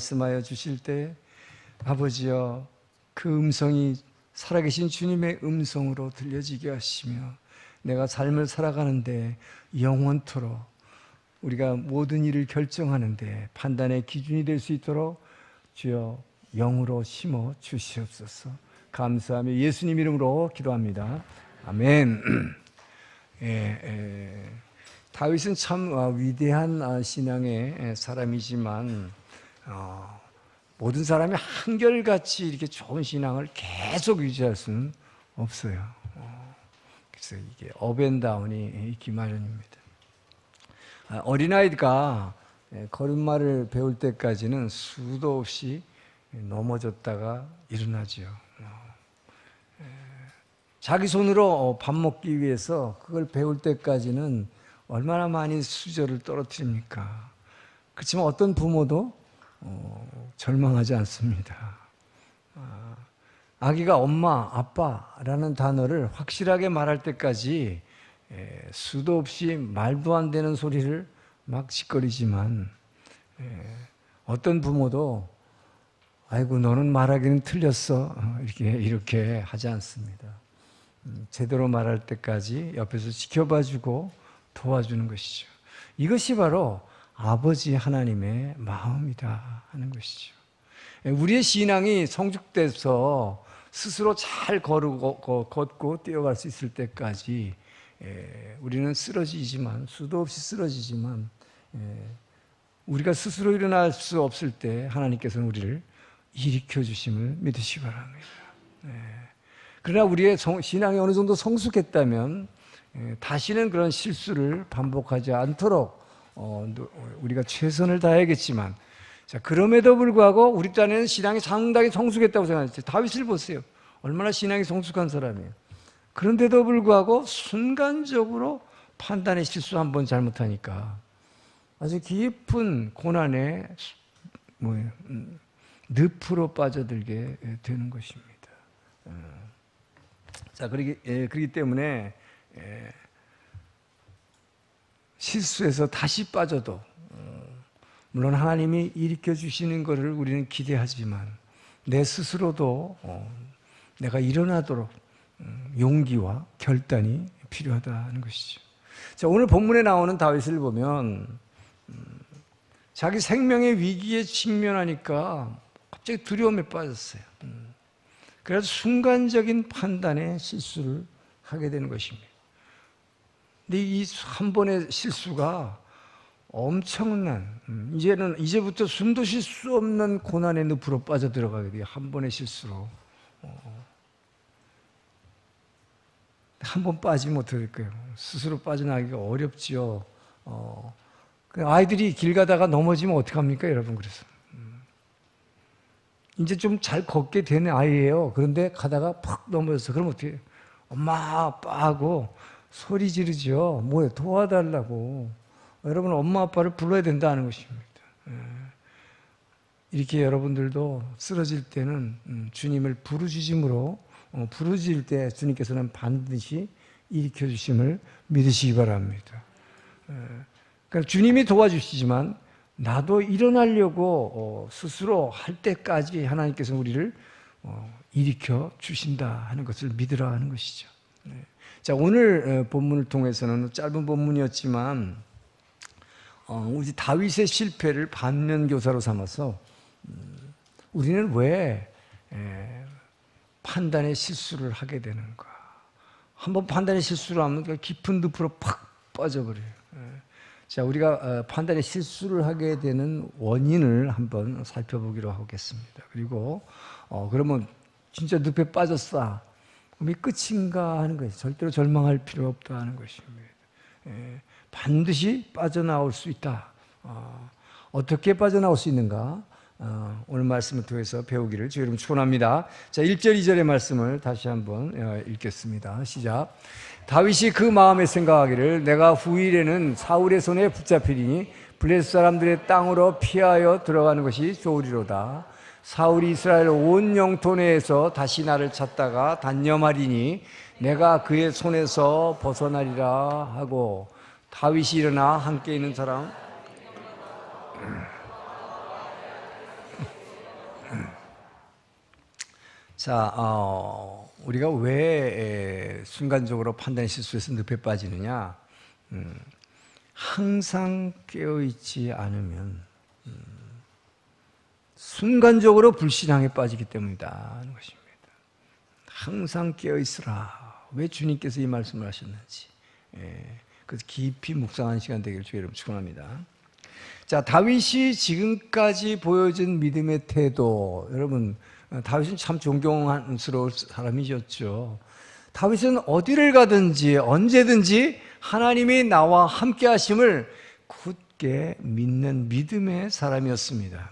말씀하여 주실 때 아버지여 그 음성이 살아계신 주님의 음성으로 들려지게 하시며 내가 삶을 살아가는데 영원토록 우리가 모든 일을 결정하는데 판단의 기준이 될 수 있도록 주여 영으로 심어 주시옵소서. 감사하며 예수님 이름으로 기도합니다. 아멘. 다윗은 참 위대한 신앙의 사람이지만 모든 사람이 한결같이 이렇게 좋은 신앙을 계속 유지할 수는 없어요. 그래서 이게 업앤다운이 있기 마련입니다. 어린아이가 걸음마를 배울 때까지는 수도 없이 넘어졌다가 일어나죠. 자기 손으로 밥 먹기 위해서 그걸 배울 때까지는 얼마나 많이 수저를 떨어뜨립니까? 그렇지만 어떤 부모도 절망하지 않습니다. 아기가 엄마, 아빠라는 단어를 확실하게 말할 때까지 수도 없이 말도 안 되는 소리를 막 짓거리지만 어떤 부모도 아이고 너는 말하기는 틀렸어 이렇게 하지 않습니다. 제대로 말할 때까지 옆에서 지켜봐주고 도와주는 것이죠. 이것이 바로 아버지 하나님의 마음이다 하는 것이죠. 우리의 신앙이 성숙돼서 스스로 잘 걷고 뛰어갈 수 있을 때까지 우리는 쓰러지지만 수도 없이 쓰러지지만 우리가 스스로 일어날 수 없을 때 하나님께서는 우리를 일으켜 주심을 믿으시기 바랍니다. 그러나 우리의 신앙이 어느 정도 성숙했다면 다시는 그런 실수를 반복하지 않도록 우리가 최선을 다해야겠지만 자, 그럼에도 불구하고 우리 딴에는 신앙이 상당히 성숙했다고 생각했어요. 다윗을 보세요. 얼마나 신앙이 성숙한 사람이에요. 그런데도 불구하고 순간적으로 판단의 실수 한 번 잘못하니까 아주 깊은 고난의 늪으로 빠져들게 되는 것입니다. 자, 그렇기 때문에 실수해서 다시 빠져도 물론 하나님이 일으켜 주시는 것을 우리는 기대하지만 내 스스로도 내가 일어나도록 용기와 결단이 필요하다는 것이죠. 자, 오늘 본문에 나오는 다윗을 보면 자기 생명의 위기에 직면하니까 갑자기 두려움에 빠졌어요. 그래서 순간적인 판단에 실수를 하게 되는 것입니다. 근데 이 한 번의 실수가 엄청난 이제부터 숨도 쉴 수 없는 고난의 늪으로 빠져들어가게 돼요. 한 번의 실수로. 한 번 빠지면 어떻게 될까요? 스스로 빠져나가기가 어렵지요. 아이들이 길 가다가 넘어지면 어떡합니까, 여러분? 그래서 이제 좀 잘 걷게 되는 아이예요. 그런데 가다가 팍 넘어졌어. 그럼 어떻게 해요? 엄마, 아빠 하고 소리 지르죠. 뭐예요? 도와달라고. 여러분, 엄마, 아빠를 불러야 된다는 것입니다. 이렇게 여러분들도 쓰러질 때는 주님을 부르짖음으로 부르짖을 때 주님께서는 반드시 일으켜 주심을 믿으시기 바랍니다. 그러니까 주님이 도와주시지만 나도 일어나려고 스스로 할 때까지 하나님께서 우리를 일으켜 주신다 하는 것을 믿으라 하는 것이죠. 자, 오늘 본문을 통해서는 짧은 본문이었지만 우리 다윗의 실패를 반면교사로 삼아서 우리는 왜 판단의 실수를 하게 되는가? 한번 판단의 실수를 하면 깊은 늪으로 팍 빠져버려요. 자, 우리가 판단의 실수를 하게 되는 원인을 한번 살펴보기로 하겠습니다. 그리고 그러면 진짜 늪에 빠졌어. 그럼 이 끝인가 하는 것이 절대로 절망할 필요 없다 하는 것입니다. 반드시 빠져나올 수 있다. 어떻게 빠져나올 수 있는가? 오늘 말씀을 통해서 배우기를 주의 이름으로 축원합니다. 자, 1절 2절의 말씀을 다시 한번 읽겠습니다. 시작. 다윗이 그 마음에 생각하기를 내가 후일에는 사울의 손에 붙잡히리니 블레셋 사람들의 땅으로 피하여 들어가는 것이 좋으리로다. 사울이 이스라엘 온 영토 내에서 다시 나를 찾다가 단념하리니 내가 그의 손에서 벗어나리라 하고 다윗이 일어나 함께 있는 사람 자, 우리가 왜 순간적으로 판단 실수에서 늪에 빠지느냐? 항상 깨어있지 않으면 순간적으로 불신앙에 빠지기 때문이다 하는 것입니다. 항상 깨어있으라. 왜 주님께서 이 말씀을 하셨는지, 그래서 깊이 묵상하는 시간 되기를 주의 이름으로 축원합니다. 자, 다윗이 지금까지 보여준 믿음의 태도, 여러분, 다윗은 참 존경스러울 사람이었죠. 다윗은 어디를 가든지 언제든지 하나님이 나와 함께 하심을 굳게 믿는 믿음의 사람이었습니다.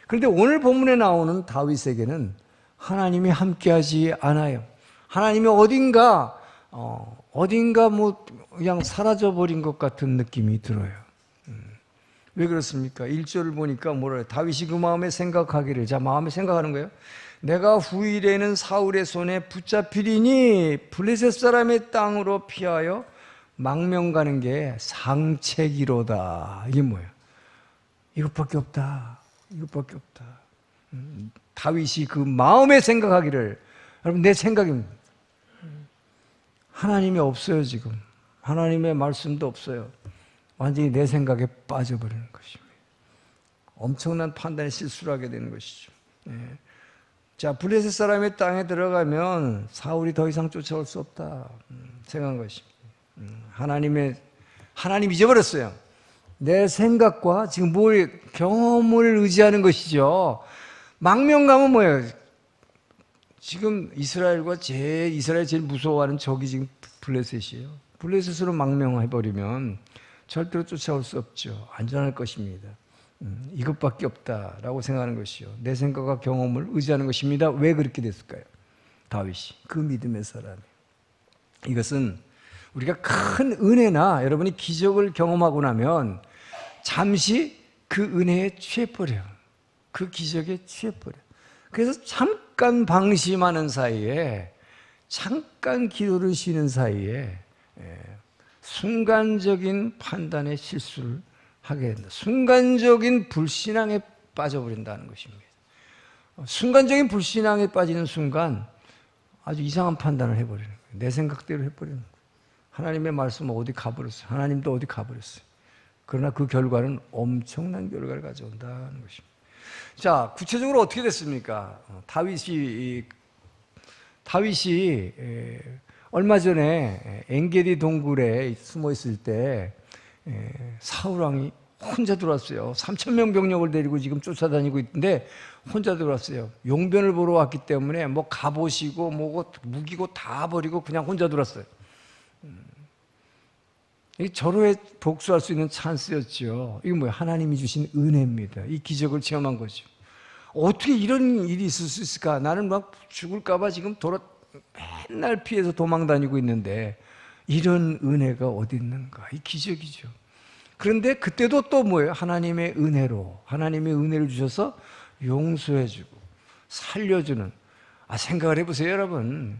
그런데 오늘 본문에 나오는 다윗에게는 하나님이 함께하지 않아요. 하나님이 어딘가 뭐 그냥 사라져버린 것 같은 느낌이 들어요. 왜 그렇습니까? 1절을 보니까 뭐라 해요? 다윗이 그 마음에 생각하기를, 자, 마음에 생각하는 거예요. 내가 후일에는 사울의 손에 붙잡히리니 블레셋 사람의 땅으로 피하여 망명 가는 게 상책이로다. 이게 뭐예요? 이것밖에 없다. 이것밖에 없다. 다윗이 그 마음에 생각하기를, 여러분, 내 생각입니다. 하나님이 없어요, 지금. 하나님의 말씀도 없어요. 완전히 내 생각에 빠져버리는 것입니다. 엄청난 판단에 실수를 하게 되는 것이죠. 자, 블레셋 사람의 땅에 들어가면 사울이 더 이상 쫓아올 수 없다 생각한 것입니다. 하나님 잊어버렸어요. 내 생각과 지금 경험을 의지하는 것이죠. 망명 가면 뭐예요? 지금 이스라엘이 제일 무서워하는 적이 지금 블레셋이에요. 블레셋으로 망명해버리면 절대로 쫓아올 수 없죠. 안전할 것입니다. 이것밖에 없다라고 생각하는 것이요. 내 생각과 경험을 의지하는 것입니다. 왜 그렇게 됐을까요? 다윗이 그 믿음의 사람이. 이것은 우리가 큰 은혜나 여러분이 기적을 경험하고 나면 잠시 그 은혜에 취해버려요. 그 기적에 취해버려요. 그래서 잠깐 방심하는 사이에, 잠깐 기도를 쉬는 사이에 순간적인 판단에 실수를 하게 된다. 순간적인 불신앙에 빠져버린다는 것입니다. 순간적인 불신앙에 빠지는 순간 아주 이상한 판단을 해버리는 거예요. 내 생각대로 해버리는 거예요. 하나님의 말씀은 어디 가버렸어요. 하나님도 어디 가버렸어요. 그러나 그 결과는 엄청난 결과를 가져온다는 것입니다. 자, 구체적으로 어떻게 됐습니까? 다윗이 얼마 전에 엔게디 동굴에 숨어 있을 때 사울 왕이 혼자 들어왔어요. 3,000명 병력을 데리고 지금 쫓아다니고 있는데 혼자 들어왔어요. 용변을 보러 왔기 때문에 뭐 갑옷이고 뭐고 무기고 다 버리고 그냥 혼자 들어왔어요. 이 절호에 복수할 수 있는 찬스였죠. 이게 뭐예요? 하나님이 주신 은혜입니다. 이 기적을 체험한 거죠. 어떻게 이런 일이 있을 수 있을까? 나는 막 죽을까 봐 지금 맨날 피해서 도망 다니고 있는데 이런 은혜가 어디 있는가? 이 기적이죠. 그런데 그때도 또 뭐예요? 하나님의 은혜를 주셔서 용서해주고 살려주는. 생각을 해보세요, 여러분.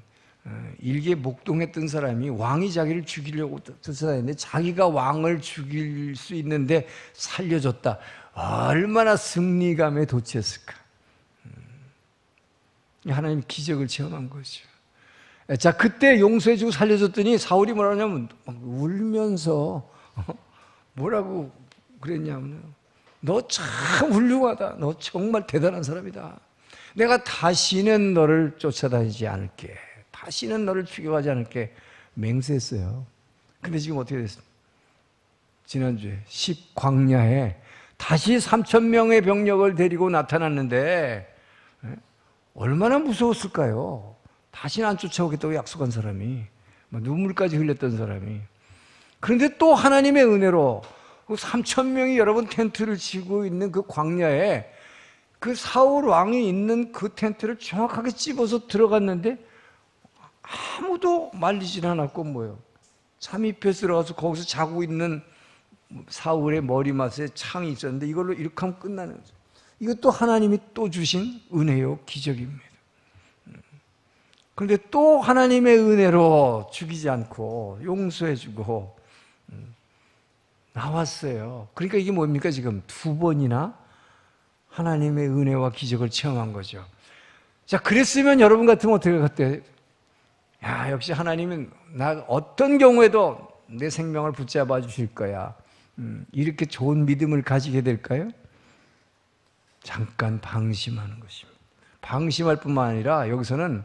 일개 목동했던 사람이 왕이 자기를 죽이려고 쫓아다녔는데 자기가 왕을 죽일 수 있는데 살려줬다. 얼마나 승리감에 도취했을까. 하나님 기적을 체험한 거죠. 자, 그때 용서해주고 살려줬더니 사울이 뭐라 하냐면 막 울면서 뭐라고 그랬냐면, 너 참 훌륭하다. 너 정말 대단한 사람이다. 내가 다시는 너를 쫓아다니지 않을게. 다시는 너를 죽여가지 않을게 맹세했어요. 근데 지금 어떻게 됐습니까? 지난주에 광야에 다시 3,000명의 병력을 데리고 나타났는데 얼마나 무서웠을까요? 다시는 안 쫓아오겠다고 약속한 사람이, 눈물까지 흘렸던 사람이. 그런데 또 하나님의 은혜로 3,000명이 여러분 텐트를 치고 있는 그 광야에 그 사울 왕이 있는 그 텐트를 정확하게 찝어서 들어갔는데 아무도 말리질 않았고 뭐예요? 잠입해서 들어가서 거기서 자고 있는 사울의 머리맡에 창이 있었는데 이걸로 이렇게 하면 끝나는 거죠. 이것도 하나님이 또 주신 은혜요, 기적입니다. 그런데 또 하나님의 은혜로 죽이지 않고 용서해주고 나왔어요. 그러니까 이게 뭡니까? 지금 2번이나 하나님의 은혜와 기적을 체험한 거죠. 자, 그랬으면 여러분 같으면 어떻게 할 때, 야, 역시 하나님은 나 어떤 경우에도 내 생명을 붙잡아 주실 거야. 이렇게 좋은 믿음을 가지게 될까요? 잠깐 방심하는 것입니다. 방심할 뿐만 아니라 여기서는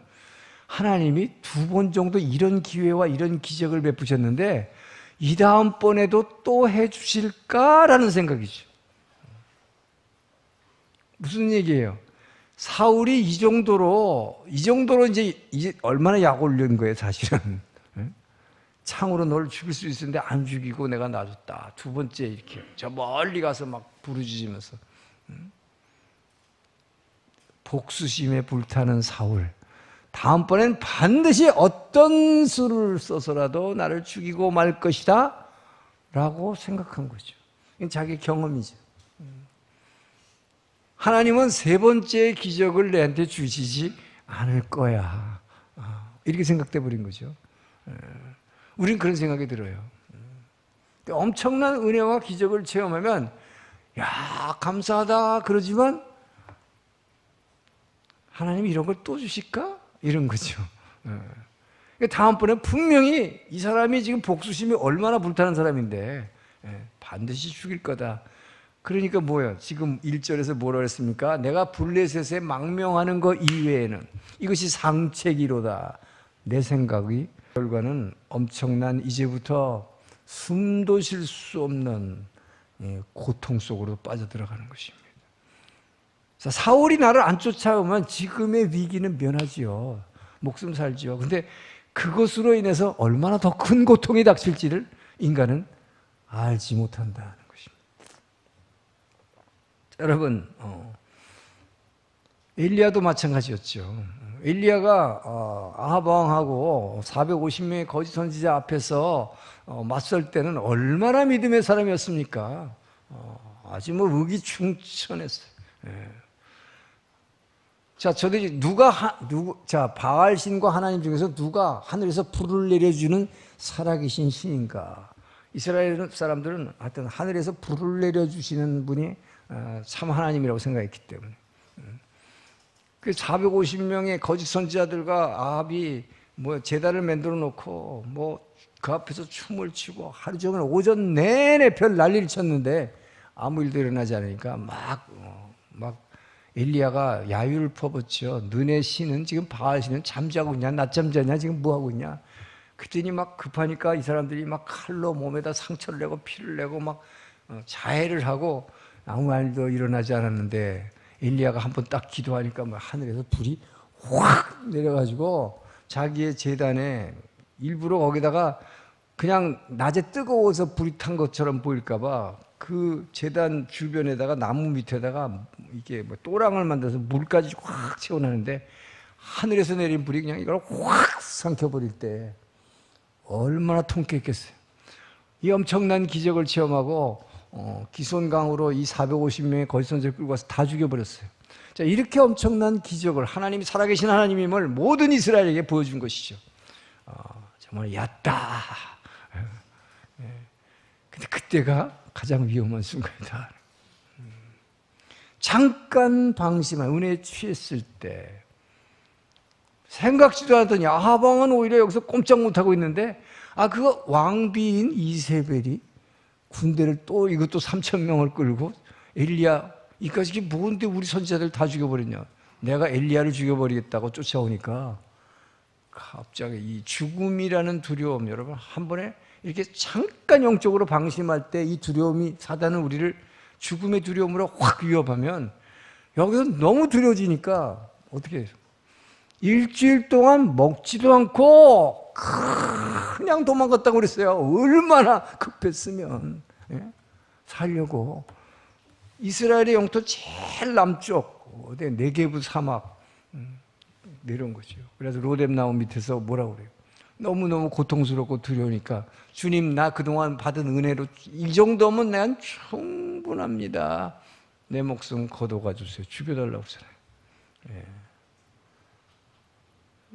하나님이 2번 정도 이런 기회와 이런 기적을 베푸셨는데 이 다음번에도 또 해주실까라는 생각이죠. 무슨 얘기예요? 사울이 이 정도로 이제 얼마나 약 올린 거예요, 사실은. 창으로 너를 죽일 수 있었는데 안 죽이고 내가 놔줬다. 2번째 이렇게 저 멀리 가서 막 부르짖으면서 복수심에 불타는 사울. 다음번엔 반드시 어떤 수를 써서라도 나를 죽이고 말 것이다 라고 생각한 거죠. 이건 자기 경험이죠. 하나님은 3번째 기적을 내한테 주시지 않을 거야. 이렇게 생각돼 버린 거죠. 우린 그런 생각이 들어요. 엄청난 은혜와 기적을 체험하면 야, 감사하다 그러지만 하나님이 이런 걸 또 주실까? 이런 거죠. 다음번에 분명히 이 사람이 지금 복수심이 얼마나 불타는 사람인데 반드시 죽일 거다. 그러니까 뭐예요? 지금 1절에서 뭐라고 했습니까? 내가 블레셋에 망명하는 것 이외에는 이것이 상책이로다. 내 생각이 결과는 엄청난 이제부터 숨도 쉴 수 없는 고통 속으로 빠져들어가는 것입니다. 사울이 나를 안 쫓아오면 지금의 위기는 면하지요. 목숨 살지요. 근데 그것으로 인해서 얼마나 더 큰 고통이 닥칠지를 인간은 알지 못한다는 것입니다. 여러분, 엘리야도 마찬가지였죠. 엘리야가 아합 왕하고 450명의 거짓 선지자 앞에서 맞설 때는 얼마나 믿음의 사람이었습니까? 아주 의기충천했어요. 자, 저들이 바알 신과 하나님 중에서 누가 하늘에서 불을 내려주는 살아계신 신인가? 이스라엘 사람들은 하여튼 하늘에서 불을 내려주시는 분이 참 하나님이라고 생각했기 때문에. 그 450명의 거짓 선지자들과 아합이 제단을 만들어 놓고 그 앞에서 춤을 추고 하루 종일 오전 내내 별 난리를 쳤는데 아무 일도 일어나지 않으니까 막 엘리야가 야유를 퍼붓죠. 너네 신은 지금 바알 신은 잠자고 있냐? 낮잠 자냐? 지금 뭐 하고 있냐? 그랬더니 막 급하니까 이 사람들이 막 칼로 몸에다 상처를 내고 피를 내고 막 자해를 하고 아무 일도 일어나지 않았는데 엘리야가 한번 딱 기도하니까 하늘에서 불이 확 내려가지고 자기의 제단에 일부러 거기다가 그냥 낮에 뜨거워서 불이 탄 것처럼 보일까봐 그 제단 주변에다가 나무 밑에다가 이게 또랑을 만들어서 물까지 확 채워놨는데 하늘에서 내린 불이 그냥 이걸 확 삼켜버릴 때 얼마나 통쾌했겠어요. 이 엄청난 기적을 체험하고 기손강으로 이 450명의 거짓 선지자를 끌고 와서 다 죽여버렸어요. 자, 이렇게 엄청난 기적을 하나님이 살아계신 하나님임을 모든 이스라엘에게 보여준 것이죠. 정말 얕다. 근데 그때가 가장 위험한 순간이다. 잠깐 방심한 은혜에 취했을 때 생각지도 않았더니 아합 왕은 오히려 여기서 꼼짝 못하고 있는데 그 왕비인 이세벨이 군대를 또 이것도 3,000명을 끌고 엘리야 이까지 뭔데 우리 선지자들 다 죽여버렸냐? 내가 엘리야를 죽여버리겠다고 쫓아오니까 갑자기 이 죽음이라는 두려움, 여러분 한 번에 이렇게 잠깐 영적으로 방심할 때 이 두려움이 사단은 우리를 죽음의 두려움으로 확 위협하면 여기서 너무 두려워지니까 어떻게 해요? 일주일 동안 먹지도 않고 그냥 도망갔다고 그랬어요. 얼마나 급했으면 살려고. 이스라엘의 영토 제일 남쪽 네게브 사막 내려온 거죠. 그래서 로뎀나무 밑에서 뭐라고 그래요? 너무너무 고통스럽고 두려우니까 주님 나 그동안 받은 은혜로 이 정도면 난 충분합니다. 내 목숨 거둬가 주세요. 죽여달라고 하잖아요.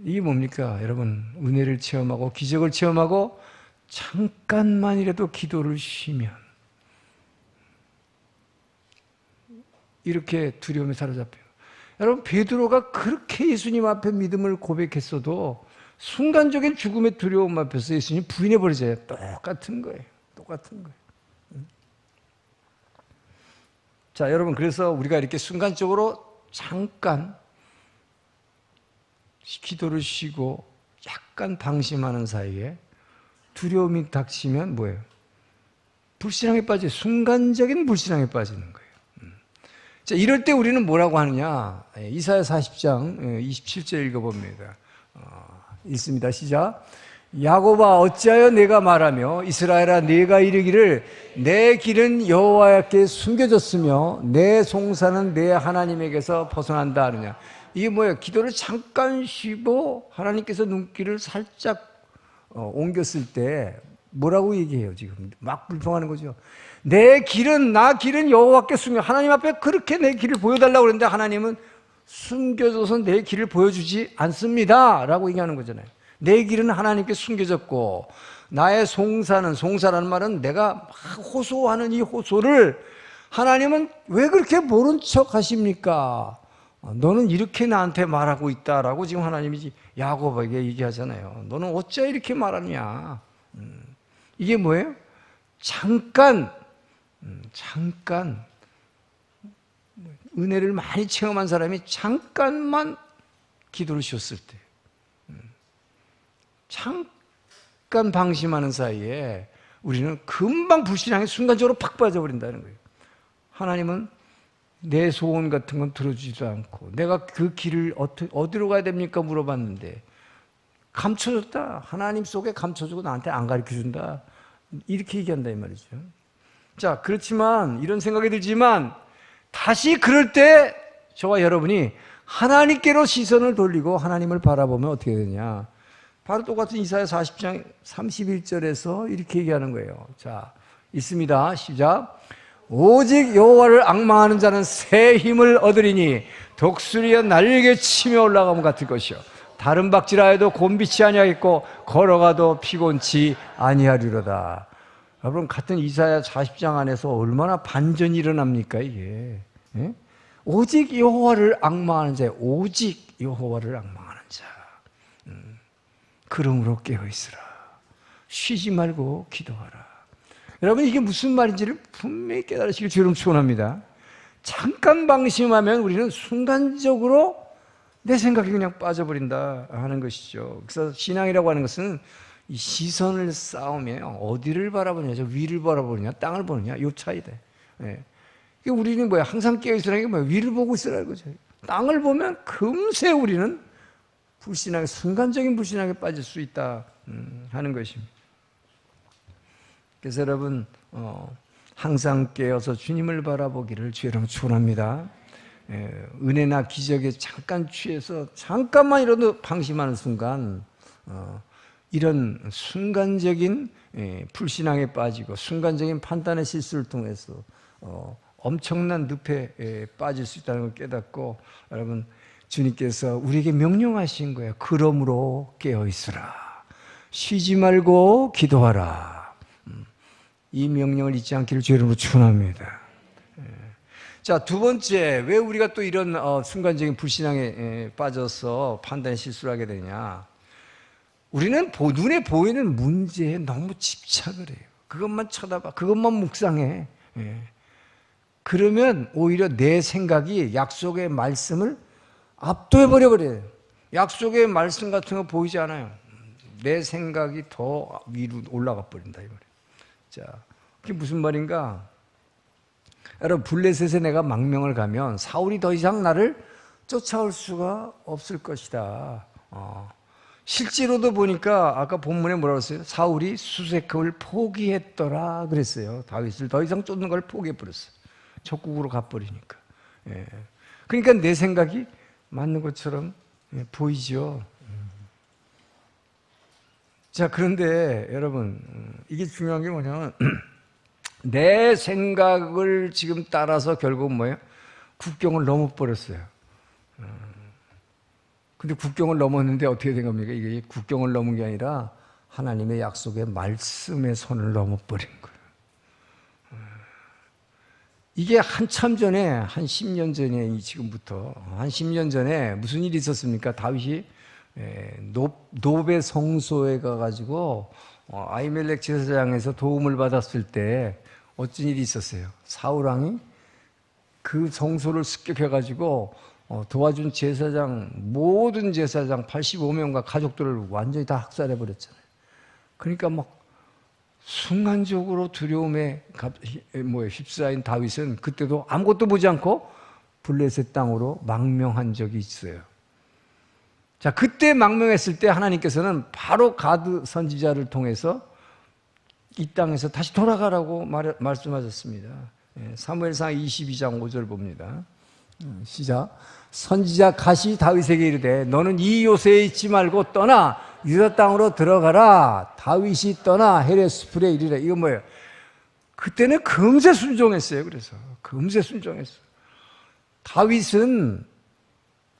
이게 뭡니까? 여러분 은혜를 체험하고 기적을 체험하고 잠깐만이라도 기도를 쉬면 이렇게 두려움에 사로잡혀요. 여러분, 베드로가 그렇게 예수님 앞에 믿음을 고백했어도 순간적인 죽음의 두려움 앞에서 예수님 부인해버리잖아요. 똑같은 거예요. 똑같은 거예요. 자, 여러분, 그래서 우리가 이렇게 순간적으로 잠깐 기도를 쉬고 약간 방심하는 사이에 두려움이 닥치면 뭐예요? 불신앙에 빠져, 순간적인 불신앙에 빠지는 거예요. 자, 이럴 때 우리는 뭐라고 하느냐? 이사야 40장 27절 읽어봅니다. 읽습니다. 시작. 야곱아, 어찌하여 내가 말하며 이스라엘아, 내가 이르기를 내 길은 여호와께 숨겨졌으며 내 송사는 내 하나님에게서 벗어난다 하느냐? 이게 뭐예요? 기도를 잠깐 쉬고 하나님께서 눈길을 살짝 옮겼을 때 뭐라고 얘기해요? 지금 막 불평하는 거죠. 내 길은, 나 길은 여호와께 숨겨, 하나님 앞에 그렇게 내 길을 보여달라고 그러는데 하나님은 숨겨줘서 내 길을 보여주지 않습니다 라고 얘기하는 거잖아요. 내 길은 하나님께 숨겨졌고 나의 송사라는 말은 내가 호소하는 이 호소를 하나님은 왜 그렇게 모른 척 하십니까? 너는 이렇게 나한테 말하고 있다라고 지금 하나님이 야곱에게 얘기하잖아요. 너는 어찌 이렇게 말하냐? 이게 뭐예요? 잠깐 은혜를 많이 체험한 사람이 잠깐만 기도를 쉬었을 때, 잠깐 방심하는 사이에 우리는 금방 불신앙에 순간적으로 팍 빠져버린다는 거예요. 하나님은 내 소원 같은 건 들어주지도 않고 내가 그 길을 어디로 가야 됩니까? 물어봤는데 감춰줬다. 하나님 속에 감춰주고 나한테 안 가르쳐준다. 이렇게 얘기한다 이 말이죠. 자, 그렇지만 이런 생각이 들지만 다시 그럴 때 저와 여러분이 하나님께로 시선을 돌리고 하나님을 바라보면 어떻게 되냐? 바로 똑같은 이사야 40장 31절에서 이렇게 얘기하는 거예요. 자, 있습니다. 시작. 오직 여호와를 앙망하는 자는 새 힘을 얻으리니 독수리가 날개 치며 올라가면 같을 것이요 다른 박질하여도 곤비치 아니하겠고 걸어가도 피곤치 아니하리로다. 여러분, 같은 이사야 40장 안에서 얼마나 반전이 일어납니까 이게? 예? 오직 여호와를 앙망하는 자, 오직 여호와를 앙망하는 자. 그러므로 깨어있으라. 쉬지 말고 기도하라. 여러분, 이게 무슨 말인지를 분명히 깨달으시길 주님 축원합니다. 잠깐 방심하면 우리는 순간적으로 내 생각이 그냥 빠져버린다 하는 것이죠. 그래서 신앙이라고 하는 것은 이 시선을 쌓으면 어디를 바라보느냐, 위를 바라보느냐, 땅을 보느냐, 요 차이다. 예. 우리는 뭐야? 항상 깨어있으라는 게 뭐야? 위를 보고 있으라는 거죠. 땅을 보면 금세 우리는 불신앙에, 순간적인 불신앙에 빠질 수 있다 하는 것입니다. 그래서 여러분, 항상 깨어서 주님을 바라보기를 주 여러분 축원합니다. 은혜나 기적에 잠깐 취해서 잠깐만이라도 방심하는 순간 이런 순간적인 불신앙에 빠지고 순간적인 판단의 실수를 통해서 엄청난 늪에 빠질 수 있다는 걸 깨닫고, 여러분, 주님께서 우리에게 명령하신 거예요. 그러므로 깨어있으라. 쉬지 말고 기도하라. 이 명령을 잊지 않기를 주 이름으로 축원합니다. 자, 두 번째, 왜 우리가 또 이런 순간적인 불신앙에 빠져서 판단의 실수를 하게 되냐? 우리는 눈에 보이는 문제에 너무 집착을 해요. 그것만 쳐다봐, 그것만 묵상해. 그러면 오히려 내 생각이 약속의 말씀을 압도해버려요. 약속의 말씀 같은 거 보이지 않아요. 내 생각이 더 위로 올라가 버린다 이 말이에요. 자, 그게 무슨 말인가? 여러분, 블레셋에 내가 망명을 가면 사울이 더 이상 나를 쫓아올 수가 없을 것이다. 실제로도 보니까 아까 본문에 뭐라고 했어요? 사울이 수색을 포기했더라 그랬어요. 다윗을 더 이상 쫓는 걸 포기해버렸어요. 적국으로 가버리니까. 그러니까 내 생각이 맞는 것처럼 보이죠. 자, 그런데 여러분, 이게 중요한 게 뭐냐면 내 생각을 지금 따라서 결국 뭐예요? 국경을 넘어버렸어요. 근데 국경을 넘었는데 어떻게 된 겁니까? 이게 국경을 넘은 게 아니라 하나님의 약속의 말씀의 선을 넘어버린 거예요. 이게 한참 전에, 한 10년 전에, 지금부터 한 10년 전에 무슨 일이 있었습니까? 다윗이 노베 성소에 가가지고 아히멜렉 제사장에서 도움을 받았을 때 어쩐 일이 있었어요? 사울 왕이 그 성소를 습격해가지고 도와준 제사장, 모든 제사장 85명과 가족들을 완전히 다 학살해버렸잖아요. 그러니까 막 순간적으로 두려움에 휩싸인 다윗은 그때도 아무것도 보지 않고 블레셋 땅으로 망명한 적이 있어요. 자, 그때 망명했을 때 하나님께서는 바로 가드 선지자를 통해서 이 땅에서 다시 돌아가라고 말씀하셨습니다. 사무엘상 22장 5절 봅니다. 시작. 선지자 갓이 다윗에게 이르되 너는 이 요새에 있지 말고 떠나 유다 땅으로 들어가라. 다윗이 떠나 헤레스풀에 이르래. 이거 뭐예요? 그때는 금세 순종했어요. 그래서 금세 순종했어요. 다윗은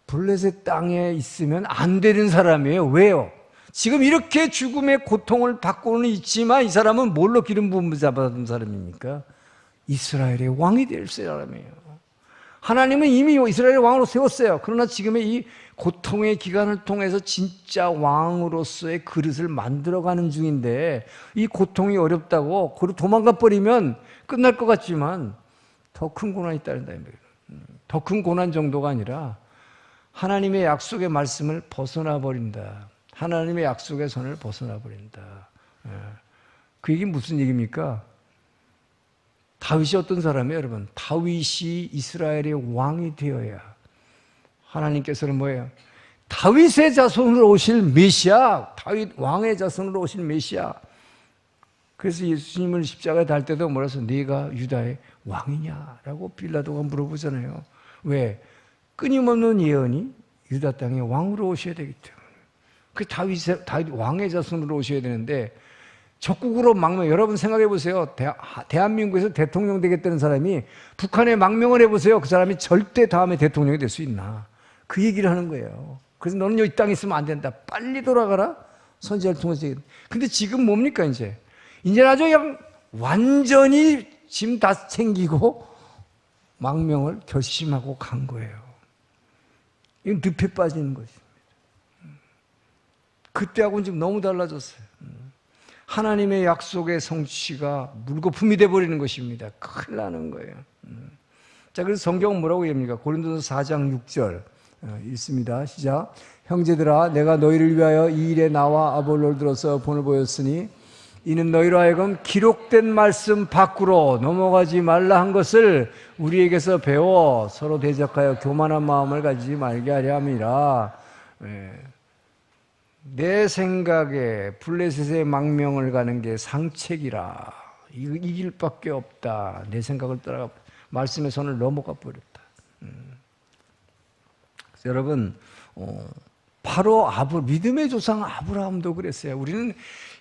블레셋 땅에 있으면 안 되는 사람이에요. 왜요? 지금 이렇게 죽음의 고통을 받고는 있지만 이 사람은 뭘로 기름 부음을 받은 사람입니까? 이스라엘의 왕이 될 사람이에요. 하나님은 이미 이스라엘의 왕으로 세웠어요. 그러나 지금의 이 고통의 기간을 통해서 진짜 왕으로서의 그릇을 만들어가는 중인데 이 고통이 어렵다고 그리고 도망가 버리면 끝날 것 같지만 더 큰 고난이 있다는 말이에요. 더 큰 고난 정도가 아니라 하나님의 약속의 말씀을 벗어나 버린다. 하나님의 약속의 선을 벗어나 버린다. 그 얘기 무슨 얘기입니까? 다윗이 어떤 사람이에요, 여러분? 다윗이 이스라엘의 왕이 되어야 하나님께서는 뭐예요? 다윗의 자손으로 오실 메시아, 다윗 왕의 자손으로 오실 메시아. 그래서 예수님을 십자가에 달 때도 뭐라서 네가 유다의 왕이냐라고 빌라도가 물어보잖아요. 왜? 끊임없는 예언이 유다 땅에 왕으로 오셔야 되기 때문에. 그 다윗 왕의 자손으로 오셔야 되는데 적국으로 망명. 여러분 생각해 보세요. 대한민국에서 대통령 되겠다는 사람이 북한에 망명을 해보세요. 그 사람이 절대 다음에 대통령이 될 수 있나? 그 얘기를 하는 거예요. 그래서 너는 여기 땅에 있으면 안 된다. 빨리 돌아가라. 선지자를 통해서. 근데 지금 뭡니까 이제? 이제는 아주 그냥 완전히 짐 다 챙기고 망명을 결심하고 간 거예요. 이건 늪에 빠지는 것입니다. 그때하고는 지금 너무 달라졌어요. 하나님의 약속의 성취가 물거품이 돼버리는 것입니다. 큰일 나는 거예요. 자, 그래서 성경은 뭐라고 얘기합니까? 고린도서 4장 6절 읽습니다. 시작. 형제들아, 내가 너희를 위하여 이 일에 나와 아볼로를 들어서 본을 보였으니 이는 너희로 하여금 기록된 말씀 밖으로 넘어가지 말라 한 것을 우리에게서 배워 서로 대적하여 교만한 마음을 가지지 말게 하려 함이라. 내 생각에 블레셋의 망명을 가는 게 상책이라. 이 길밖에 없다. 내 생각을 따라가 말씀의 선을 넘어가 버렸다. 여러분, 바로 믿음의 조상 아브라함도 그랬어요. 우리는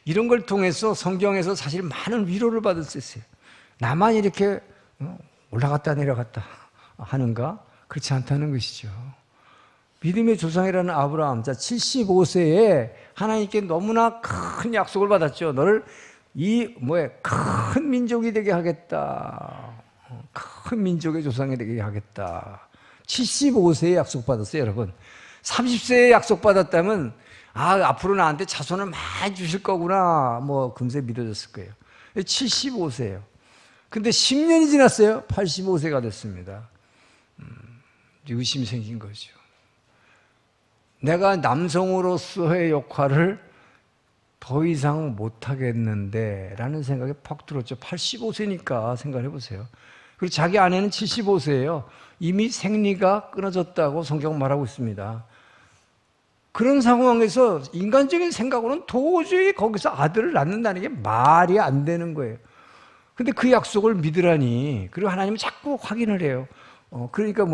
이런 걸 통해서 성경에서 사실 많은 위로를 받을 수 있어요. 나만 이렇게 올라갔다 내려갔다 하는가? 그렇지 않다는 것이죠. 믿음의 조상이라는 아브라함, 자 75세에 하나님께 너무나 큰 약속을 받았죠. 너를 큰 민족이 되게 하겠다. 큰 민족의 조상이 되게 하겠다. 75세에 약속 받았어요, 여러분. 30세에 약속 받았다면 앞으로 나한테 자손을 많이 주실 거구나. 금세 믿어졌을 거예요. 75세예요. 근데 10년이 지났어요. 85세가 됐습니다. 의심이 생긴 거죠. 내가 남성으로서의 역할을 더 이상 못하겠는데 라는 생각이 팍 들었죠. 85세니까 생각해 보세요. 그리고 자기 아내는 75세예요. 이미 생리가 끊어졌다고 성경은 말하고 있습니다. 그런 상황에서 인간적인 생각으로는 도저히 거기서 아들을 낳는다는 게 말이 안 되는 거예요. 근데 그 약속을 믿으라니, 그리고 하나님은 자꾸 확인을 해요. 그러니까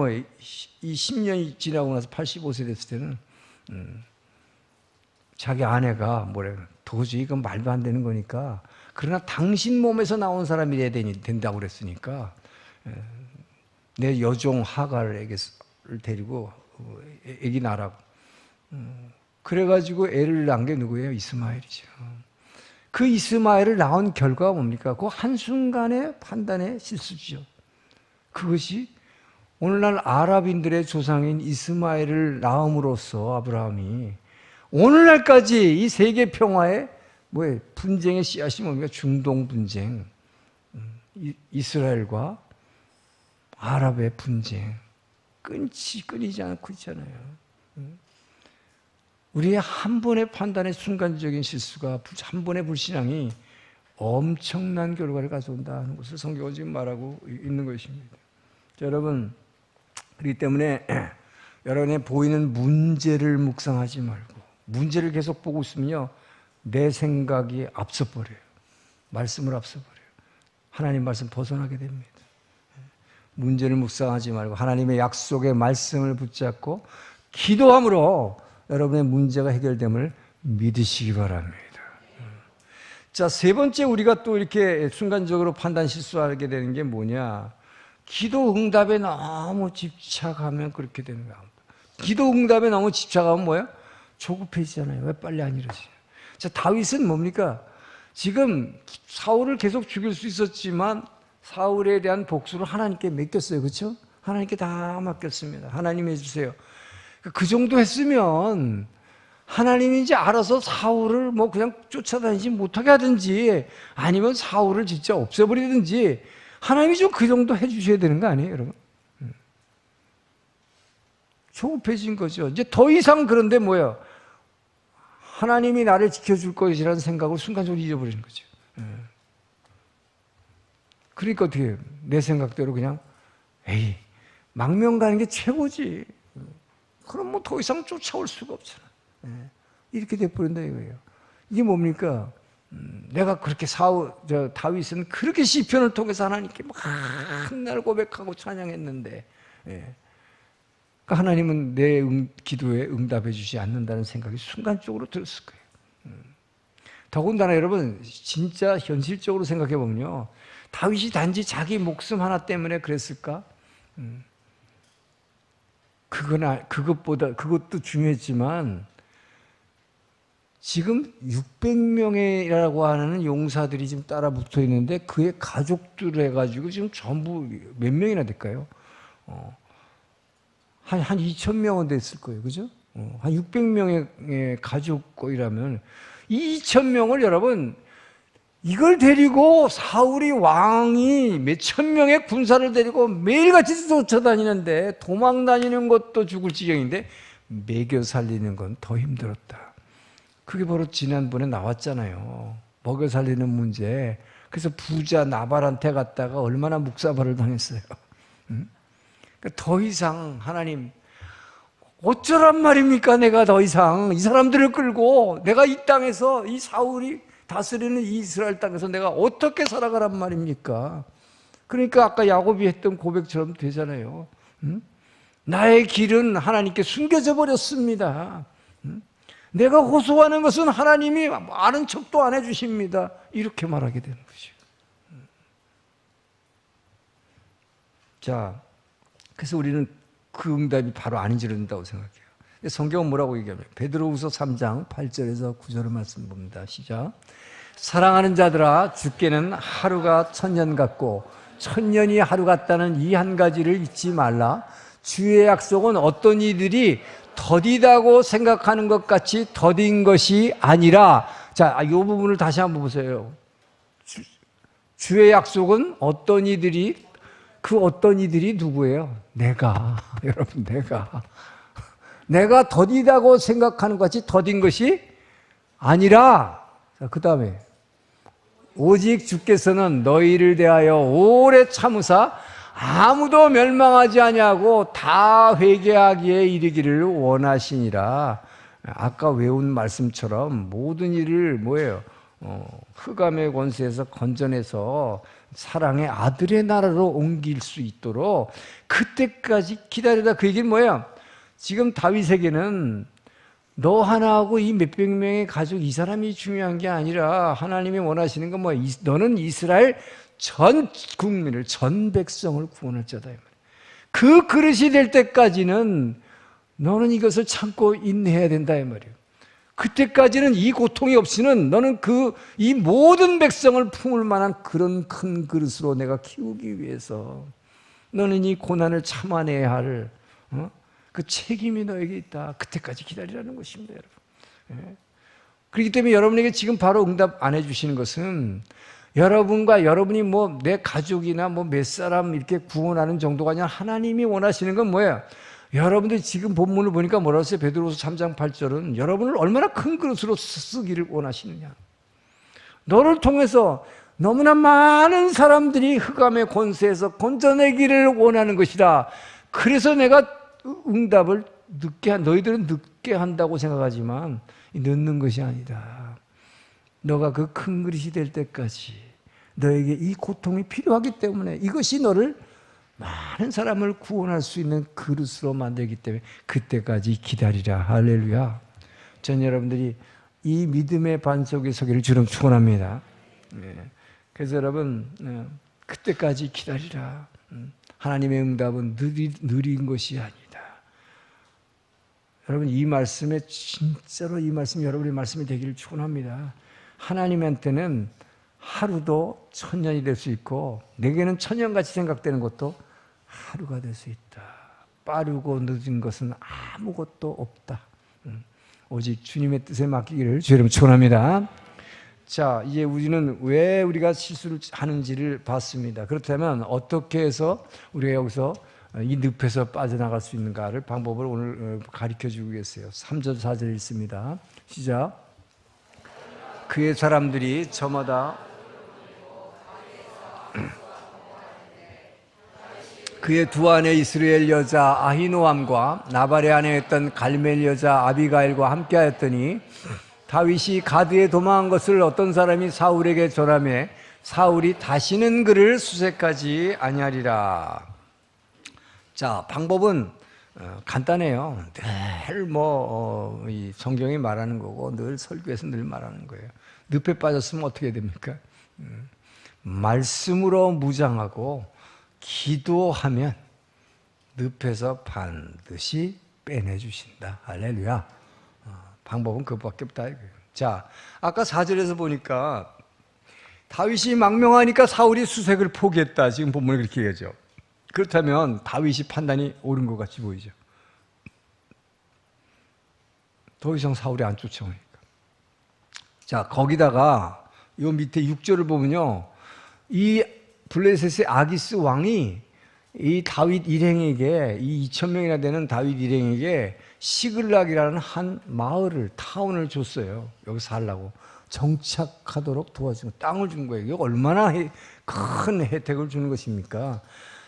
이 10년이 지나고 나서 85세 됐을 때는 자기 아내가 도저히 이건 말도 안 되는 거니까, 그러나 당신 몸에서 나온 사람이 돼야 된다고 그랬으니까 내 여종 하갈을 데리고 애기 낳으라고. 그래가지고 애를 낳은 게 누구예요? 이스마엘이죠. 그 이스마엘을 낳은 결과가 뭡니까? 그 한순간의 판단의 실수죠. 그것이 오늘날 아랍인들의 조상인 이스마엘을 낳음으로써 아브라함이 오늘날까지 이 세계 평화의 분쟁의 씨앗이 뭡니까? 중동 분쟁, 이스라엘과 아랍의 분쟁 끊이지 않고 있잖아요. 우리의 한 번의 판단의 순간적인 실수가, 한 번의 불신앙이 엄청난 결과를 가져온다 하는 것을 성경은 지금 말하고 있는 것입니다. 자, 여러분, 그렇기 때문에 여러분의 보이는 문제를 묵상하지 말고 문제를 계속 보고 있으면요, 내 생각이 앞서버려요. 말씀을 앞서버려요. 하나님 말씀 벗어나게 됩니다. 문제를 묵상하지 말고 하나님의 약속의 말씀을 붙잡고 기도함으로 여러분의 문제가 해결됨을 믿으시기 바랍니다. 자, 세 번째 우리가 또 이렇게 순간적으로 판단 실수하게 되는 게 뭐냐? 기도 응답에 너무 집착하면 그렇게 되는 거야. 기도 응답에 너무 집착하면 뭐야? 조급해지잖아요. 왜 빨리 안 이루어지냐? 자, 다윗은 뭡니까? 지금 사울을 계속 죽일 수 있었지만 사울에 대한 복수를 하나님께 맡겼어요. 그렇죠? 하나님께 다 맡겼습니다. 하나님 해주세요. 그 정도 했으면 하나님이 이제 알아서 사울을 그냥 쫓아다니지 못하게 하든지 아니면 사울을 진짜 없애버리든지 하나님이 좀 그 정도 해주셔야 되는 거 아니에요, 여러분? 조급해진 거죠. 이제 더 이상 그런데 뭐예요? 하나님이 나를 지켜줄 것이라는 생각을 순간적으로 잊어버리는 거죠. 그러니까 어떻게 해요? 내 생각대로 그냥 에이, 망명 가는 게 최고지. 그럼 더 이상 쫓아올 수가 없잖아. 이렇게 돼버린다 이거예요. 이게 뭡니까? 내가 그렇게 다윗은 그렇게 시편을 통해서 하나님께 한날 고백하고 찬양했는데, 그러니까 하나님은 내 기도에 응답해 주지 않는다는 생각이 순간적으로 들었을 거예요. 더군다나 여러분, 진짜 현실적으로 생각해 보면요, 다윗이 단지 자기 목숨 하나 때문에 그랬을까? 그것도 중요했지만 지금 600명이라고 하는 용사들이 지금 따라 붙어 있는데 그의 가족들 해가지고 지금 전부 몇 명이나 될까요? 한 2,000명은 됐을 거예요. 그죠? 한 600명의 가족이라면 이 2,000명을 여러분, 이걸 데리고 사울이 왕이 몇천 명의 군사를 데리고 매일같이 쫓아다니는데 도망 다니는 것도 죽을 지경인데 먹여 살리는 건 더 힘들었다. 그게 바로 지난번에 나왔잖아요. 먹여 살리는 문제. 그래서 부자 나발한테 갔다가 얼마나 묵사발을 당했어요. 그러니까 더 이상 하나님 어쩌란 말입니까? 내가 더 이상 이 사람들을 끌고 내가 이 땅에서 이 사울이 다스리는 이 이스라엘 땅에서 내가 어떻게 살아가란 말입니까? 그러니까 아까 야곱이 했던 고백처럼 되잖아요. 나의 길은 하나님께 숨겨져 버렸습니다. 내가 호소하는 것은 하나님이 아는 척도 안 해주십니다. 이렇게 말하게 되는 거죠. 자, 그래서 우리는 그 응답이 바로 아닌지를 든다고 생각해요. 성경은 뭐라고 얘기하면 베드로후서 3장 8절에서 9절의 말씀 봅니다. 시작. 사랑하는 자들아, 주께는 하루가 천년 같고 천년이 하루 같다는 이 한 가지를 잊지 말라. 주의 약속은 어떤 이들이 더디다고 생각하는 것 같이 더딘 것이 아니라, 자, 이 부분을 다시 한번 보세요. 주의 약속은 어떤 이들이, 그 어떤 이들이 누구예요? 내가. 여러분, 내가 더디다고 생각하는 것 같이 더딘 것이 아니라, 자, 그 다음에 오직 주께서는 너희를 대하여 오래 참으사 아무도 멸망하지 아니하고 다 회개하기에 이르기를 원하시니라. 아까 외운 말씀처럼 모든 일을 뭐예요? 흑암의 권세에서 건져내서 사랑의 아들의 나라로 옮길 수 있도록 그때까지 기다리다. 그 얘기는 뭐예요? 지금 다윗에게는 너 하나하고 이 몇백 명의 가족, 이 사람이 중요한 게 아니라 하나님이 원하시는 건 뭐야? 너는 이스라엘 전 국민을, 전 백성을 구원할 자다. 그 그릇이 될 때까지는 너는 이것을 참고 인내해야 된다 이 말이에요. 그때까지는 이 고통이 없이는 너는 이 모든 백성을 품을 만한 그런 큰 그릇으로 내가 키우기 위해서 너는 이 고난을 참아내야 할 그 책임이 너에게 있다. 그때까지 기다리라는 것입니다, 여러분. 예. 그렇기 때문에 여러분에게 지금 바로 응답 안 해주시는 것은 여러분과 여러분이 뭐 내 가족이나 뭐 몇 사람 이렇게 구원하는 정도가 아니라 하나님이 원하시는 건 뭐예요? 여러분들이 지금 본문을 보니까 뭐라고 했어요? 베드로서 3장 8절은 여러분을 얼마나 큰 그릇으로 쓰기를 원하시느냐. 너를 통해서 너무나 많은 사람들이 흑암의 권세에서 건져내기를 원하는 것이다. 그래서 내가 응답을 너희들은 늦게 한다고 생각하지만 늦는 것이 아니다. 너가 그 큰 그릇이 될 때까지 너에게 이 고통이 필요하기 때문에 이것이 너를 많은 사람을 구원할 수 있는 그릇으로 만들기 때문에 그때까지 기다리라. 할렐루야. 전 여러분들이 이 믿음의 반석에 서기를 주름 축원합니다. 그래서 여러분 그때까지 기다리라. 하나님의 응답은 느린 것이 아니다. 여러분 이 말씀에 진짜로 이 말씀 여러분의 말씀이 되기를 축원합니다. 하나님한테는 하루도 천년이 될 수 있고 내게는 천년같이 생각되는 것도 하루가 될 수 있다. 빠르고 늦은 것은 아무것도 없다. 오직 주님의 뜻에 맡기기를 주여 여러분 축원합니다. 자, 이제 우리는 왜 우리가 실수를 하는지를 봤습니다. 그렇다면 어떻게 해서 우리가 여기서 이 늪에서 빠져나갈 수 있는가를 방법을 오늘 가르쳐주고 계세요. 3절 4절 읽습니다. 시작. 그의 사람들이 저마다 그의 두 아내 이스라엘 여자 아히노암과 나발의 아내였던 갈멜 여자 아비가일과 함께하였더니 다윗이 가드에 도망한 것을 어떤 사람이 사울에게 전하며 사울이 다시는 그를 수색하지 아니하리라. 자, 방법은 간단해요. 늘 이 성경이 말하는 거고 늘 설교에서 늘 말하는 거예요. 늪에 빠졌으면 어떻게 됩니까? 말씀으로 무장하고 기도하면 늪에서 반드시 빼내주신다. 할렐루야. 방법은 그것밖에 없다. 자, 아까 4절에서 보니까 다윗이 망명하니까 사울이 수색을 포기했다. 지금 본문에 그렇게 얘기하죠. 그렇다면 다윗이 판단이 옳은 것 같이 보이죠. 더 이상 사울이 안 쫓아오니까. 자, 거기다가 요 밑에 6절을 보면요, 이 블레셋의 아기스 왕이 이 다윗 일행에게, 이 2,000명이나 되는 다윗 일행에게 시글락이라는 한 마을을, 타운을 줬어요. 여기 살라고 정착하도록 도와주는 땅을 준 거예요. 이게 얼마나 큰 혜택을 주는 것입니까?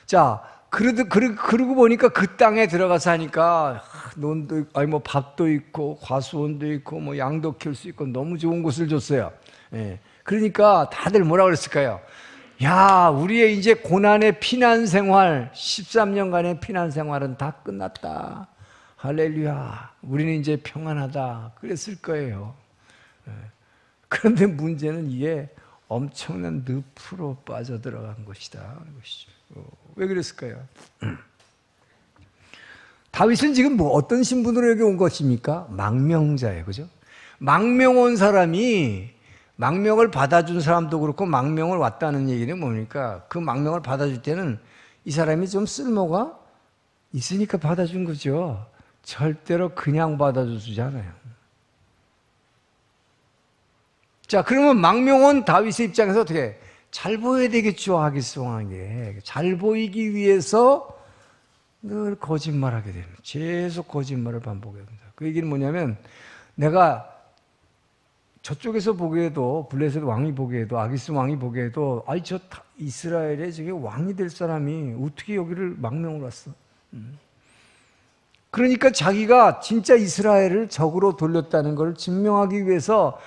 자, 그러고 보니까 그 땅에 들어가서 하니까 논도 있고, 아니 뭐 밥도 있고 과수원도 있고 뭐 양도 키울 수 있고 너무 좋은 곳을 줬어요. 예. 그러니까 다들 뭐라 그랬을까요? 야, 우리의 이제 고난의 피난 생활, 13년간의 피난 생활은 다 끝났다. 할렐루야. 우리는 이제 평안하다. 그랬을 거예요. 예. 그런데 문제는 이게 엄청난 늪으로 빠져들어간 것이다. 왜 그랬을까요? 다윗은 지금 뭐 어떤 신분으로 여기 온 것입니까? 망명자예요. 그죠? 망명 온 사람이 망명을 받아준 사람도 그렇고 망명을 왔다는 얘기는 뭡니까? 그 망명을 받아줄 때는 이 사람이 좀 쓸모가 있으니까 받아준 거죠. 절대로 그냥 받아주지 않아요. 자, 그러면 망명 온 다윗의 입장에서 어떻게 해? 잘 보여야 되겠죠. 아기스 왕에게 잘 보이기 위해서 늘 거짓말하게 됩니다. 계속 거짓말을 반복해야 된다. 그 얘기는 뭐냐면 내가 저쪽에서 보기에도 블레셋 왕이 보기에도 아기스 왕이 보기에도 아이 저 이스라엘에 저게 왕이 될 사람이 어떻게 여기를 망명을 왔어? 그러니까 자기가 진짜 이스라엘을 적으로 돌렸다는 걸 증명하기 위해서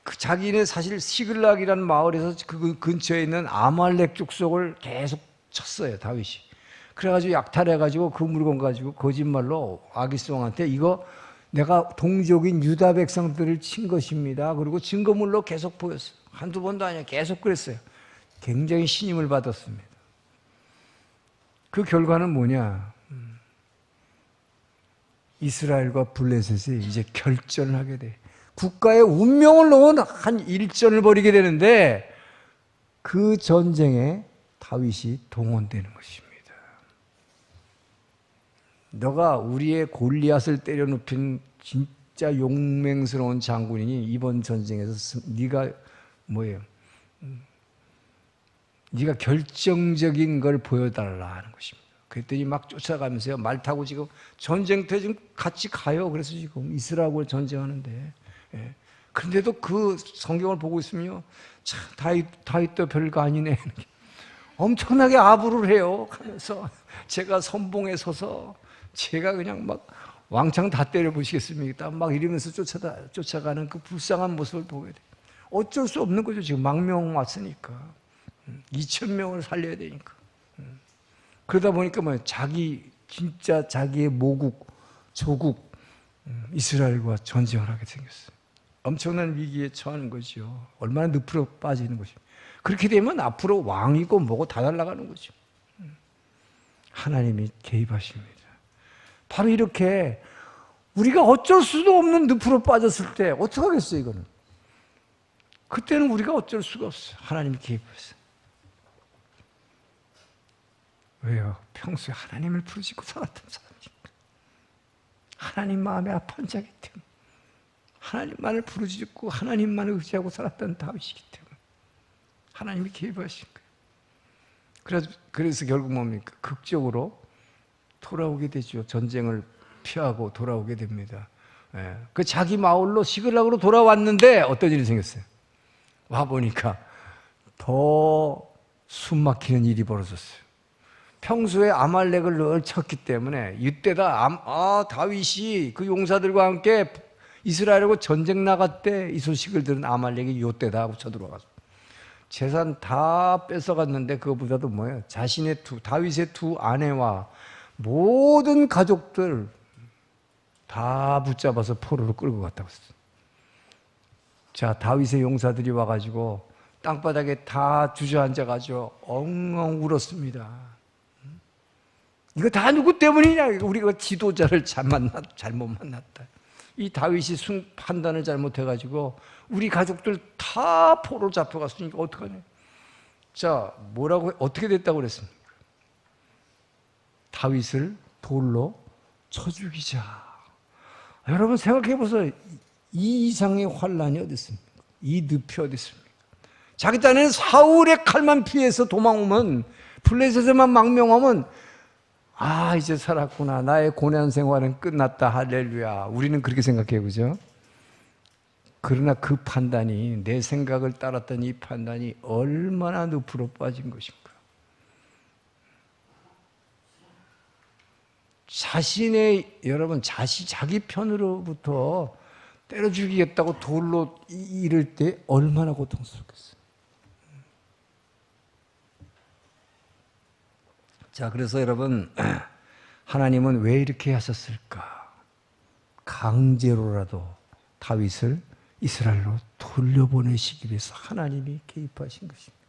그 자기는 사실 시글락이라는 마을에서 그 근처에 있는 아말렉 족속을 계속 쳤어요, 다윗이. 그래가지고 약탈해가지고 그 물건 가지고 거짓말로 아기스 왕한테 이거 내가 동족인 유다 백성들을 친 것입니다. 그리고 증거물로 계속 보였어요. 한두 번도 아니야. 계속 그랬어요. 굉장히 신임을 받았습니다. 그 결과는 뭐냐? 이스라엘과 블레셋이 이제 결전을 하게 돼. 국가의 운명을 놓은 한 일전을 벌이게 되는데 그 전쟁에 다윗이 동원되는 것입니다. 너가 우리의 골리앗을 때려 눕힌 진짜 용맹스러운 장군이니 이번 전쟁에서 네가 뭐예요? 네가 결정적인 걸 보여달라 하는 것입니다. 그랬더니 막 쫓아가면서요. 말 타고 지금 전쟁터에 지금 같이 가요. 그래서 지금 이스라엘과 전쟁하는데. 예. 그런데도 그 성경을 보고 있으면요. 참, 다윗도 별거 아니네. 엄청나게 아부를 해요. 하면서 제가 선봉에 서서 제가 그냥 막 왕창 다 때려보시겠습니까? 막 이러면서 쫓아가는 그 불쌍한 모습을 보게 돼요. 어쩔 수 없는 거죠. 지금 망명 왔으니까. 2,000명을 살려야 되니까. 그러다 보니까 뭐 진짜 자기의 모국, 조국 이스라엘과 전쟁을 하게 생겼어요. 엄청난 위기에 처하는 거죠. 얼마나 늪으로 빠지는 것입니다. 그렇게 되면 앞으로 왕이고 뭐고 다 날아가는 거죠. 하나님이 개입하십니다. 바로 이렇게 우리가 어쩔 수도 없는 늪으로 빠졌을 때 어떻게 하겠어요, 이거는? 그때는 우리가 어쩔 수가 없어요. 하나님이 개입하세요. 왜요? 평소에 하나님을 부르짖고 살았던 사람이니까. 하나님 마음에 아파한 자기 때문에. 하나님만을 부르짖고 하나님만을 의지하고 살았던 다윗이기 때문에 하나님이 개입하신 거예요. 그래서 결국 뭡니까? 극적으로 돌아오게 되죠. 전쟁을 피하고 돌아오게 됩니다. 예. 그 자기 마을로 시글락으로 돌아왔는데 어떤 일이 생겼어요? 와보니까 더 숨막히는 일이 벌어졌어요. 평소에 아말렉을 늘 쳤기 때문에 이때다 다윗이 그 용사들과 함께 이스라엘하고 전쟁 나갔대. 이 소식을 들은 아말렉이 이때다 하고 쳐들어와서 재산 다 뺏어갔는데 그것보다도 뭐예요? 다윗의 두 아내와 모든 가족들 다 붙잡아서 포로로 끌고 갔다고 했어요. 자, 다윗의 용사들이 와가지고 땅바닥에 다 주저앉아가지고 엉엉 울었습니다. 이거 다 누구 때문이냐? 우리가 지도자를 잘못 만났다. 이 다윗이 판단을 잘못해가지고 우리 가족들 다 포로 잡혀갔으니까 어떡하냐? 자, 어떻게 됐다고 그랬습니까? 다윗을 돌로 쳐 죽이자. 여러분 생각해보세요. 이 이상의 환란이 어디 있습니까? 이 늪이 어디 있습니까? 자기 딴에는 사울의 칼만 피해서 도망오면, 블레셋에만 망명하면 이제 살았구나. 나의 고난 생활은 끝났다. 할렐루야. 우리는 그렇게 생각해요. 그죠? 그러나 그 판단이, 내 생각을 따랐던 이 판단이 얼마나 늪으로 빠진 것인가. 자기 편으로부터 때려 죽이겠다고 돌로 이럴 때 얼마나 고통스럽겠어요. 자, 그래서 여러분, 하나님은 왜 이렇게 하셨을까? 강제로라도 다윗을 이스라엘로 돌려보내시기 위해서 하나님이 개입하신 것입니다.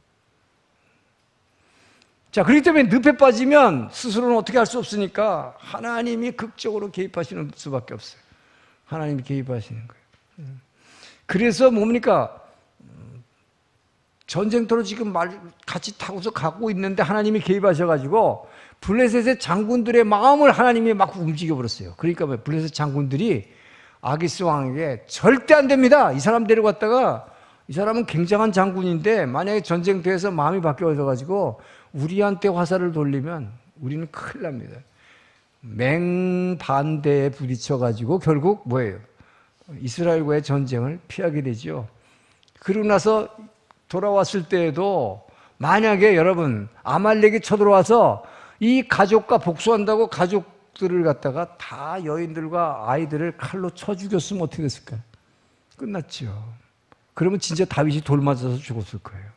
자, 그렇기 때문에 늪에 빠지면 스스로는 어떻게 할 수 없으니까 하나님이 극적으로 개입하시는 수밖에 없어요. 하나님이 개입하시는 거예요. 그래서 뭡니까? 전쟁터로 지금 같이 타고서 가고 있는데 하나님이 개입하셔가지고 블레셋의 장군들의 마음을 하나님이 막 움직여버렸어요. 그러니까 블레셋 장군들이 아기스 왕에게 절대 안 됩니다. 이 사람 데려갔다가, 이 사람은 굉장한 장군인데 만약에 전쟁터에서 마음이 바뀌어져가지고 우리한테 화살을 돌리면 우리는 큰일 납니다. 맹반대에 부딪혀가지고 결국 뭐예요? 이스라엘과의 전쟁을 피하게 되죠. 그러고 나서 돌아왔을 때에도 만약에 여러분 아말렉이 쳐들어와서 이 가족과 복수한다고 가족들을 갖다가 다 여인들과 아이들을 칼로 쳐 죽였으면 어떻게 됐을까요? 끝났죠. 그러면 진짜 다윗이 돌 맞아서 죽었을 거예요.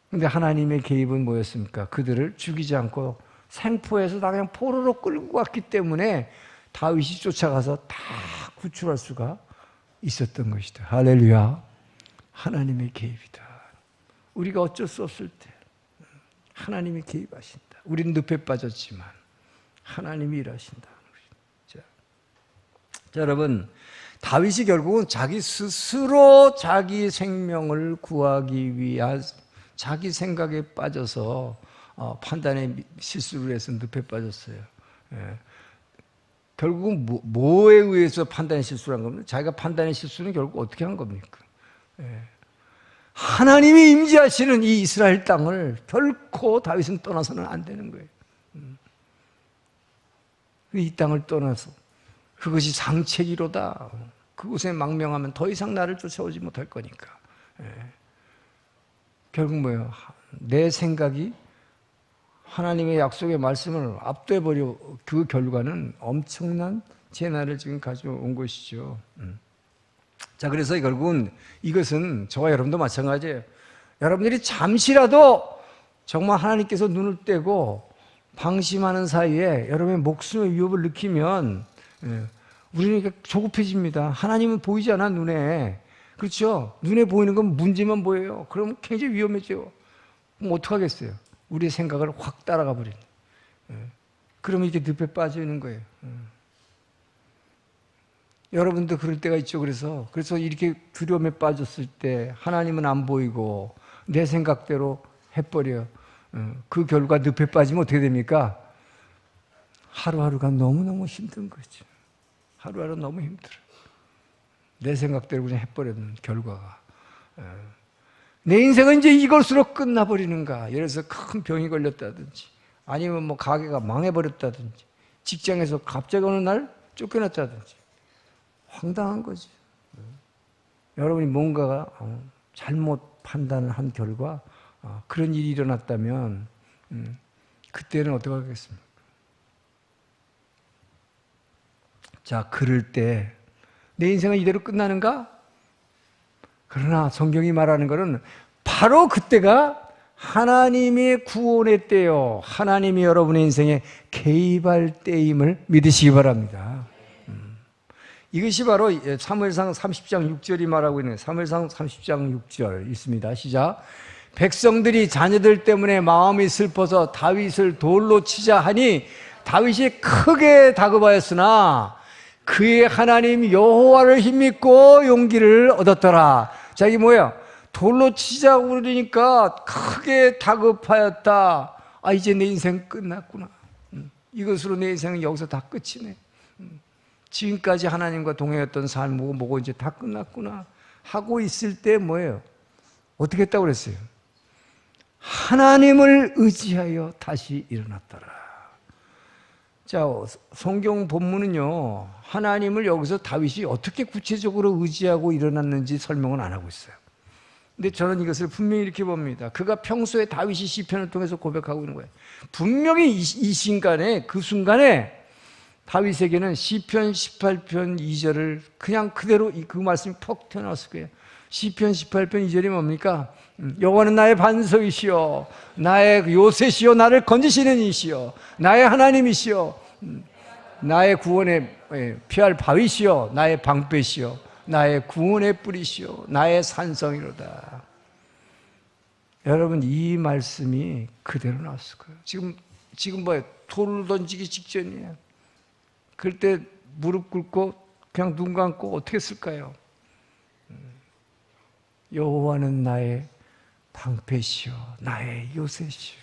그런데 하나님의 개입은 뭐였습니까? 그들을 죽이지 않고 생포해서 다 그냥 포로로 끌고 갔기 때문에 다윗이 쫓아가서 다 구출할 수가 있었던 것이다. 할렐루야. 하나님의 개입이다. 우리가 어쩔 수 없을 때 하나님이 개입하신다. 우린 늪에 빠졌지만 하나님이 일하신다. 자, 여러분, 다윗이 결국은 자기 스스로 자기 생명을 구하기 위한 자기 생각에 빠져서 판단에 실수를 해서 늪에 빠졌어요. 예. 결국은 뭐에 의해서 판단의 실수를 한 겁니까? 자기가 판단의 실수는 결국 어떻게 한 겁니까? 하나님이 임재하시는 이 이스라엘 땅을 결코 다윗은 떠나서는 안 되는 거예요. 이 땅을 떠나서 그것이 상책이로다. 그곳에 망명하면 더 이상 나를 쫓아오지 못할 거니까. 결국 뭐예요? 내 생각이 하나님의 약속의 말씀을 압도해버려. 그 결과는 엄청난 재난을 지금 가져온 것이죠. 자, 그래서 결국은 이것은 저와 여러분도 마찬가지예요. 여러분들이 잠시라도 정말 하나님께서 눈을 떼고 방심하는 사이에 여러분의 목숨의 위협을 느끼면 우리는 조급해집니다. 하나님은 보이지 않아, 눈에. 그렇죠? 눈에 보이는 건 문제만 보여요. 그러면 굉장히 위험해져요. 그럼 어떡하겠어요? 우리의 생각을 확 따라가 버리는. 그러면 이렇게 늪에 빠져 있는 거예요. 여러분도 그럴 때가 있죠. 그래서 이렇게 두려움에 빠졌을 때 하나님은 안 보이고 내 생각대로 해버려요. 그 결과 늪에 빠지면 어떻게 됩니까? 하루하루가 너무너무 힘든 거죠. 하루하루 너무 힘들어요. 내 생각대로 그냥 해버리는 결과가. 내 인생은 이제 이것으로 끝나버리는가. 예를 들어서 큰 병이 걸렸다든지, 아니면 뭐 가게가 망해버렸다든지, 직장에서 갑자기 어느 날 쫓겨났다든지. 황당한 거지. 여러분이 뭔가가 잘못 판단을 한 결과 그런 일이 일어났다면 그때는 어떻게 하겠습니까? 자, 그럴 때 내 인생은 이대로 끝나는가? 그러나 성경이 말하는 것은 바로 그때가 하나님의 구원의 때요, 하나님이 여러분의 인생에 개입할 때임을 믿으시기 바랍니다. 이것이 바로 사무엘상 30장 6절이 말하고 있는, 사무엘상 30장 6절 있습니다. 시작. 백성들이 자녀들 때문에 마음이 슬퍼서 다윗을 돌로 치자 하니 다윗이 크게 다급하였으나 그의 하나님 여호와를 힘입고 용기를 얻었더라. 자, 이게 뭐예요? 돌로 치자고 그러니까 크게 다급하였다. 아, 이제 내 인생 끝났구나. 이것으로 내 인생은 여기서 다 끝이네. 지금까지 하나님과 동행했던 삶이고 뭐고 이제 다 끝났구나 하고 있을 때 뭐예요? 어떻게 했다고 그랬어요? 하나님을 의지하여 다시 일어났더라. 자, 성경 본문은요, 하나님을 여기서 다윗이 어떻게 구체적으로 의지하고 일어났는지 설명은 안 하고 있어요. 근데 저는 이것을 분명히 이렇게 봅니다. 그가 평소에 다윗이 시편을 통해서 고백하고 있는 거예요. 분명히 이 순간에, 그 순간에 다윗에게는 시편 18편 2절을 그냥 그대로 그 말씀이 퍽 튀어나왔을 거예요. 시편 18편 2절이 뭡니까? 여호와는 나의 반석이시여, 나의 요새시여, 나를 건지시는 이시여, 나의 하나님이시여, 나의 구원의 피할 바위시여, 나의 방패시여, 나의 구원의 뿌리시여, 나의 산성이로다. 여러분, 이 말씀이 그대로 나왔을 거예요. 지금 뭐예요? 돌을 던지기 직전이에요. 그럴 때 무릎 꿇고 그냥 눈 감고 어떻게 했을까요? 여호와는 나의 방패시여, 나의 요새시여,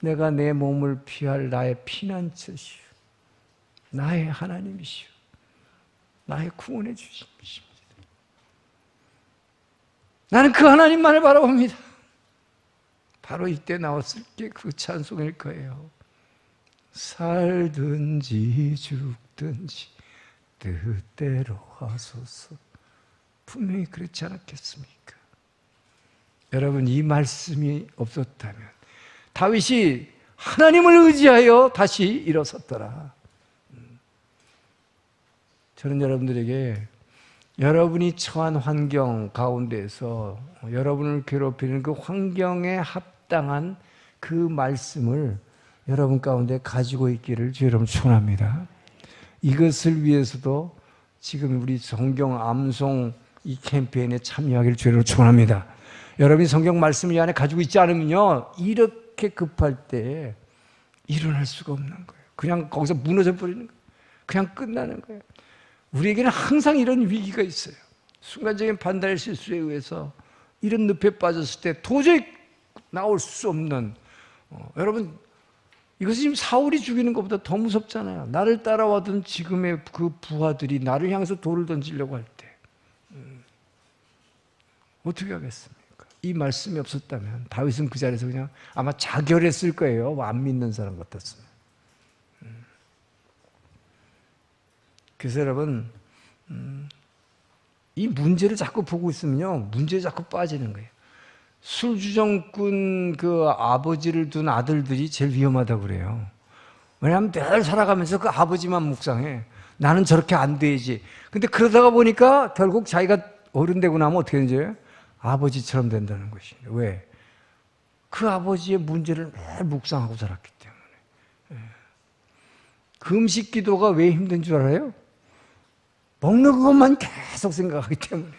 내가 내 몸을 피할 나의 피난처시여, 나의 하나님이시여, 나의 구원해 주십니다. 나는 그 하나님만을 바라봅니다. 바로 이때 나왔을 게 그 찬송일 거예요. 살든지 죽든지 뜻대로 하소서. 분명히 그렇지 않았겠습니까? 여러분, 이 말씀이 없었다면 다윗이 하나님을 의지하여 다시 일어섰더라. 저는 여러분들에게 여러분이 처한 환경 가운데서 여러분을 괴롭히는 그 환경에 합당한 그 말씀을 여러분 가운데 가지고 있기를 주 여러분 축원합니다. 이것을 위해서도 지금 우리 성경 암송 이 캠페인에 참여하기를 주 여러분 축원합니다. 여러분이 성경 말씀을 이 안에 가지고 있지 않으면요, 이렇게 급할 때 일어날 수가 없는 거예요. 그냥 거기서 무너져 버리는 거예요. 그냥 끝나는 거예요. 우리에게는 항상 이런 위기가 있어요. 순간적인 판단의 실수에 의해서 이런 늪에 빠졌을 때 도저히 나올 수 없는, 여러분 이것은 지금 사울이 죽이는 것보다 더 무섭잖아요. 나를 따라와던 지금의 그 부하들이 나를 향해서 돌을 던지려고 할 때 어떻게 하겠습니까? 이 말씀이 없었다면 다윗은 그 자리에서 그냥 아마 자결했을 거예요. 안 믿는 사람 같았으면. 그래서 여러분, 이 문제를 자꾸 보고 있으면요, 문제에 자꾸 빠지는 거예요. 술주정꾼 그 아버지를 둔 아들들이 제일 위험하다고 그래요. 왜냐하면 늘 살아가면서 그 아버지만 묵상해. 나는 저렇게 안 돼야지. 근데 그러다가 보니까 결국 자기가 어른 되고 나면 어떻게 되는지 아버지처럼 된다는 것이에요. 왜? 그 아버지의 문제를 매일 묵상하고 살았기 때문에. 금식 기도가 왜 힘든 줄 알아요? 먹는 것만 계속 생각하기 때문에.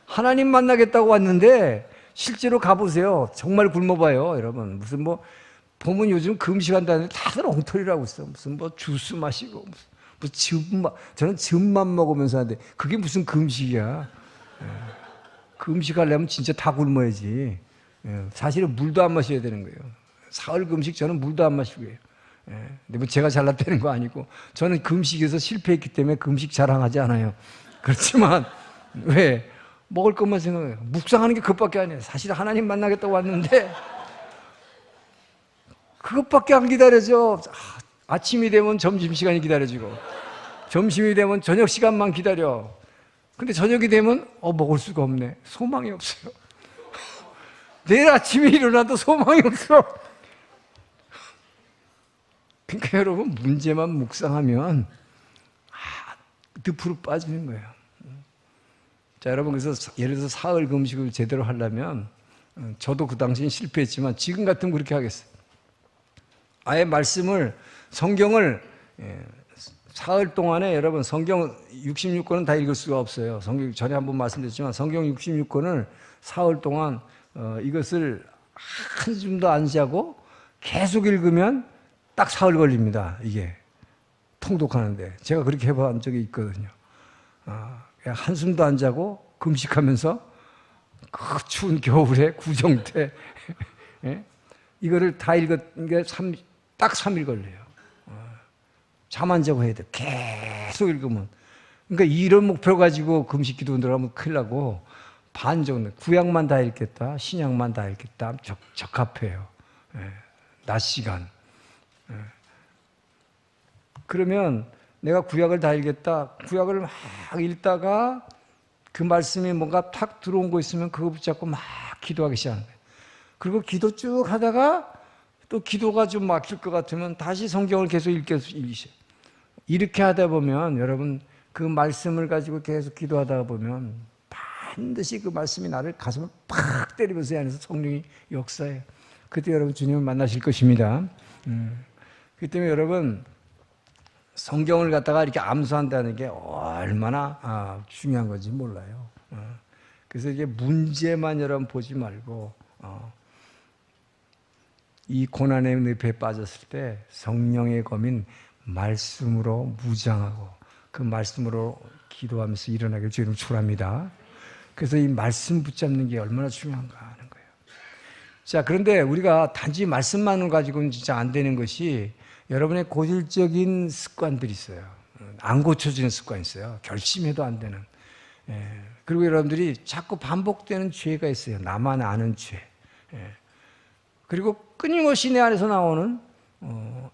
하나님 만나겠다고 왔는데 실제로 가보세요. 정말 굶어봐요, 여러분. 무슨 보면 요즘 금식한다는데 다들 엉터리라고 있어. 무슨 주스 마시고 무슨 즙만, 저는 즙만 먹으면서 하는데 그게 무슨 금식이야. 금식하려면 진짜 다 굶어야지. 사실은 물도 안 마셔야 되는 거예요. 사흘 금식 저는 물도 안 마시고 해요. 근데 제가 잘났다는 거 아니고 저는 금식에서 실패했기 때문에 금식 자랑하지 않아요. 그렇지만 왜? 먹을 것만 생각해요. 묵상하는 게 그것밖에 아니에요. 사실 하나님 만나겠다고 왔는데 그것밖에 안 기다려져. 아침이 되면 점심시간이 기다려지고 점심이 되면 저녁 시간만 기다려. 근데 저녁이 되면 먹을 수가 없네. 소망이 없어요. 내일 아침에 일어나도 소망이 없어. 그러니까 여러분, 문제만 묵상하면 늪으로 빠지는 거예요. 자, 여러분, 그래서 예를 들어서 사흘 금식을 제대로 하려면 저도 그 당시엔 실패했지만 지금 같으면 그렇게 하겠어요. 아예 성경을 사흘 동안에 여러분, 성경 66권은 다 읽을 수가 없어요. 성경 전에 한번 말씀드렸지만 성경 66권을 사흘 동안 이것을 한숨도 안 자고 계속 읽으면 딱 사흘 걸립니다. 이게 통독하는데 제가 그렇게 해본 적이 있거든요. 한숨도 안 자고 금식하면서 그 추운 겨울에 구정때 이거를 다 읽은 게 딱 3일 걸려요. 잠 안 자고 해야 돼. 계속 읽으면. 그러니까 이런 목표 가지고 금식 기도 들어가면 큰일 나고, 반 정도, 구약만 다 읽겠다, 신약만 다 읽겠다, 적합해요. 낮 시간. 그러면 내가 구약을 다 읽겠다, 구약을 막 읽다가 그 말씀이 뭔가 탁 들어온 거 있으면 그거 붙잡고 막 기도하기 시작하는 거예요. 그리고 기도 쭉 하다가 또 기도가 좀 막힐 것 같으면 다시 성경을 계속 읽으셔요. 이렇게 하다 보면 여러분, 그 말씀을 가지고 계속 기도하다 보면 반드시 그 말씀이 나를 가슴을 팍 때리면서 이 안에서 성령이 역사해요. 그때 여러분 주님을 만나실 것입니다. 그렇기 때문에 여러분, 성경을 갖다가 이렇게 암수한다는 게 얼마나 중요한 건지 몰라요. 그래서 이게 문제만 여러분 보지 말고 이 고난의 늪에 빠졌을 때 성령의 검인 말씀으로 무장하고 그 말씀으로 기도하면서 일어나길 주님 축원합니다. 그래서 이 말씀 붙잡는 게 얼마나 중요한가 하는 거예요. 자, 그런데 우리가 단지 말씀만을 가지고는 진짜 안 되는 것이, 여러분의 고질적인 습관들이 있어요. 안 고쳐지는 습관이 있어요. 결심해도 안 되는. 그리고 여러분들이 자꾸 반복되는 죄가 있어요. 나만 아는 죄. 그리고 끊임없이 내 안에서 나오는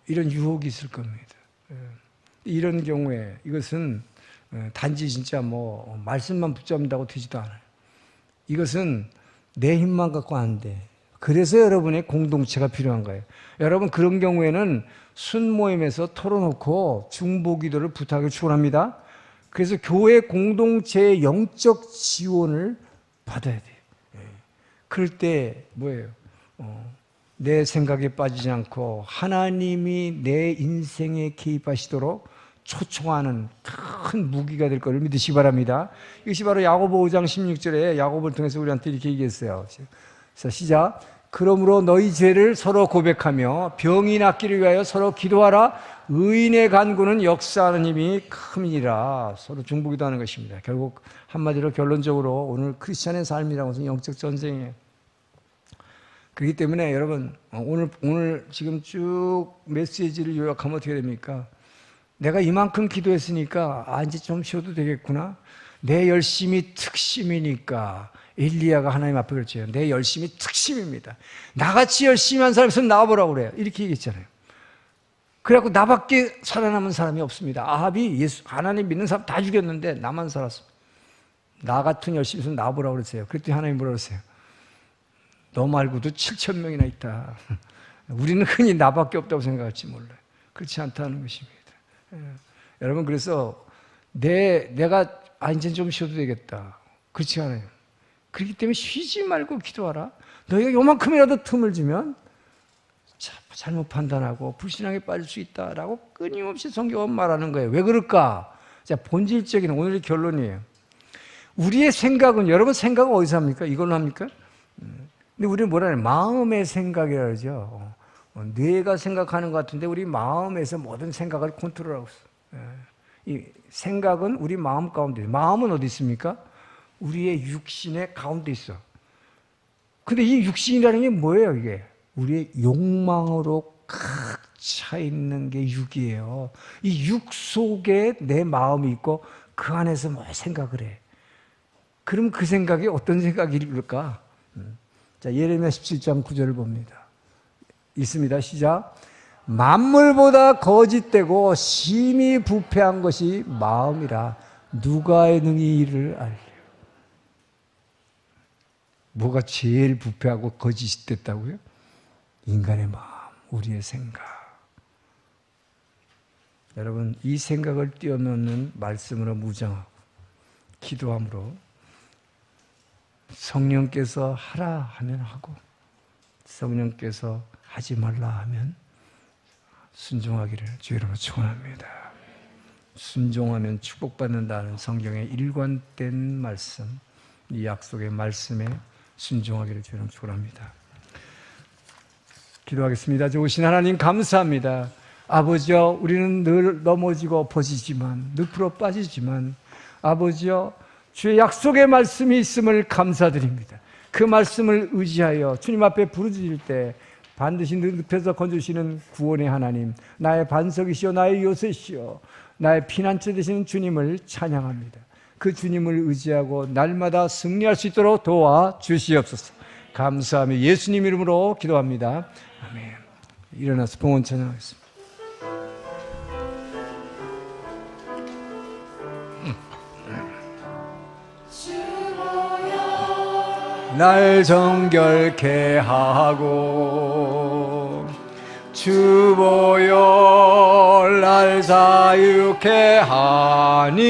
이런 유혹이 있을 겁니다. 이런 경우에 이것은 단지 진짜 말씀만 붙잡는다고 되지도 않아요. 이것은 내 힘만 갖고 안 돼. 그래서 여러분의 공동체가 필요한 거예요. 여러분, 그런 경우에는 순모임에서 털어놓고 중보기도를 부탁을 축원합니다. 그래서 교회 공동체의 영적 지원을 받아야 돼요. 그럴 때 뭐예요? 내 생각에 빠지지 않고 하나님이 내 인생에 개입하시도록 초청하는 큰 무기가 될 것을 믿으시기 바랍니다. 이것이 바로 야고보 5장 16절에 야고보를 통해서 우리한테 이렇게 얘기했어요. 자, 시작. 그러므로 너희 죄를 서로 고백하며 병이 낫기를 위하여 서로 기도하라. 의인의 간구는 역사하는 힘이 큼이니라. 서로 중보기도하는 것입니다. 결국 한마디로 결론적으로 오늘 크리스찬의 삶이라고 해서 영적 전쟁이에요. 그렇기 때문에 여러분 오늘 지금 쭉 메시지를 요약하면 어떻게 됩니까? 내가 이만큼 기도했으니까 이제 좀 쉬어도 되겠구나. 내 열심이 특심이니까. 엘리야가 하나님 앞에 그랬죠. 내 열심이 특심입니다. 나같이 열심히 한 사람이 있으면 나와보라고 그래요. 이렇게 얘기했잖아요. 그래갖고 나밖에 살아남은 사람이 없습니다. 아합이 하나님 믿는 사람 다 죽였는데 나만 살았어. 나 같은 열심히 있으면 나와보라고 그랬어요. 그랬더니 하나님 뭐라고 그랬어요? 너 말고도 7천 명이나 있다. 우리는 흔히 나밖에 없다고 생각할지 몰라요. 그렇지 않다는 것입니다. 여러분, 그래서 내가 이제 좀 쉬어도 되겠다. 그렇지 않아요. 그렇기 때문에 쉬지 말고 기도하라. 너희가 요만큼이라도 틈을 주면 잘못 판단하고 불신앙에 빠질 수 있다라고 끊임없이 성경은 말하는 거예요. 왜 그럴까? 자, 본질적인 오늘의 결론이에요. 우리의 생각은, 여러분 생각은 어디서 합니까? 이걸로 합니까? 근데 우리는 뭐라 해요? 마음의 생각이라 그러죠. 뇌가 생각하는 것 같은데 우리 마음에서 모든 생각을 컨트롤하고 있어요. 이 생각은 우리 마음 가운데 있어요. 마음은 어디 있습니까? 우리의 육신의 가운데 있어. 근데 이 육신이라는 게 뭐예요, 이게? 우리의 욕망으로 꽉 차 있는 게 육이에요. 이 육 속에 내 마음이 있고 그 안에서 뭐 생각을 해. 그럼 그 생각이 어떤 생각일까? 자, 예레미야 17장 9절을 봅니다. 있습니다. 시작. 만물보다 거짓되고 심히 부패한 것이 마음이라 누가 능히 이를 알려. 뭐가 제일 부패하고 거짓이 됐다고요? 인간의 마음, 우리의 생각. 여러분, 이 생각을 뛰어넘는 말씀으로 무장하고 기도함으로 성령께서 하라 하면 하고 성령께서 하지 말라 하면 순종하기를 주의 이름으로 축원합니다. 순종하면 축복받는다는 성경의 일관된 말씀, 이 약속의 말씀에 순종하기를 주의 이름으로 축원합니다. 기도하겠습니다. 좋으신 하나님 감사합니다. 아버지여, 우리는 늘 넘어지고 엎어지지만, 늪으로 빠지지만 아버지여, 주의 약속의 말씀이 있음을 감사드립니다. 그 말씀을 의지하여 주님 앞에 부르짖을 때 반드시 늪에서 건져주시는 구원의 하나님, 나의 반석이시오, 나의 요새시오, 나의 피난처 되시는 주님을 찬양합니다. 그 주님을 의지하고 날마다 승리할 수 있도록 도와주시옵소서. 감사하며 예수님 이름으로 기도합니다. 아멘. 일어나서 봉헌 찬양하겠습니다. 날 정결케 하고 주 보혈 날 자유케 하니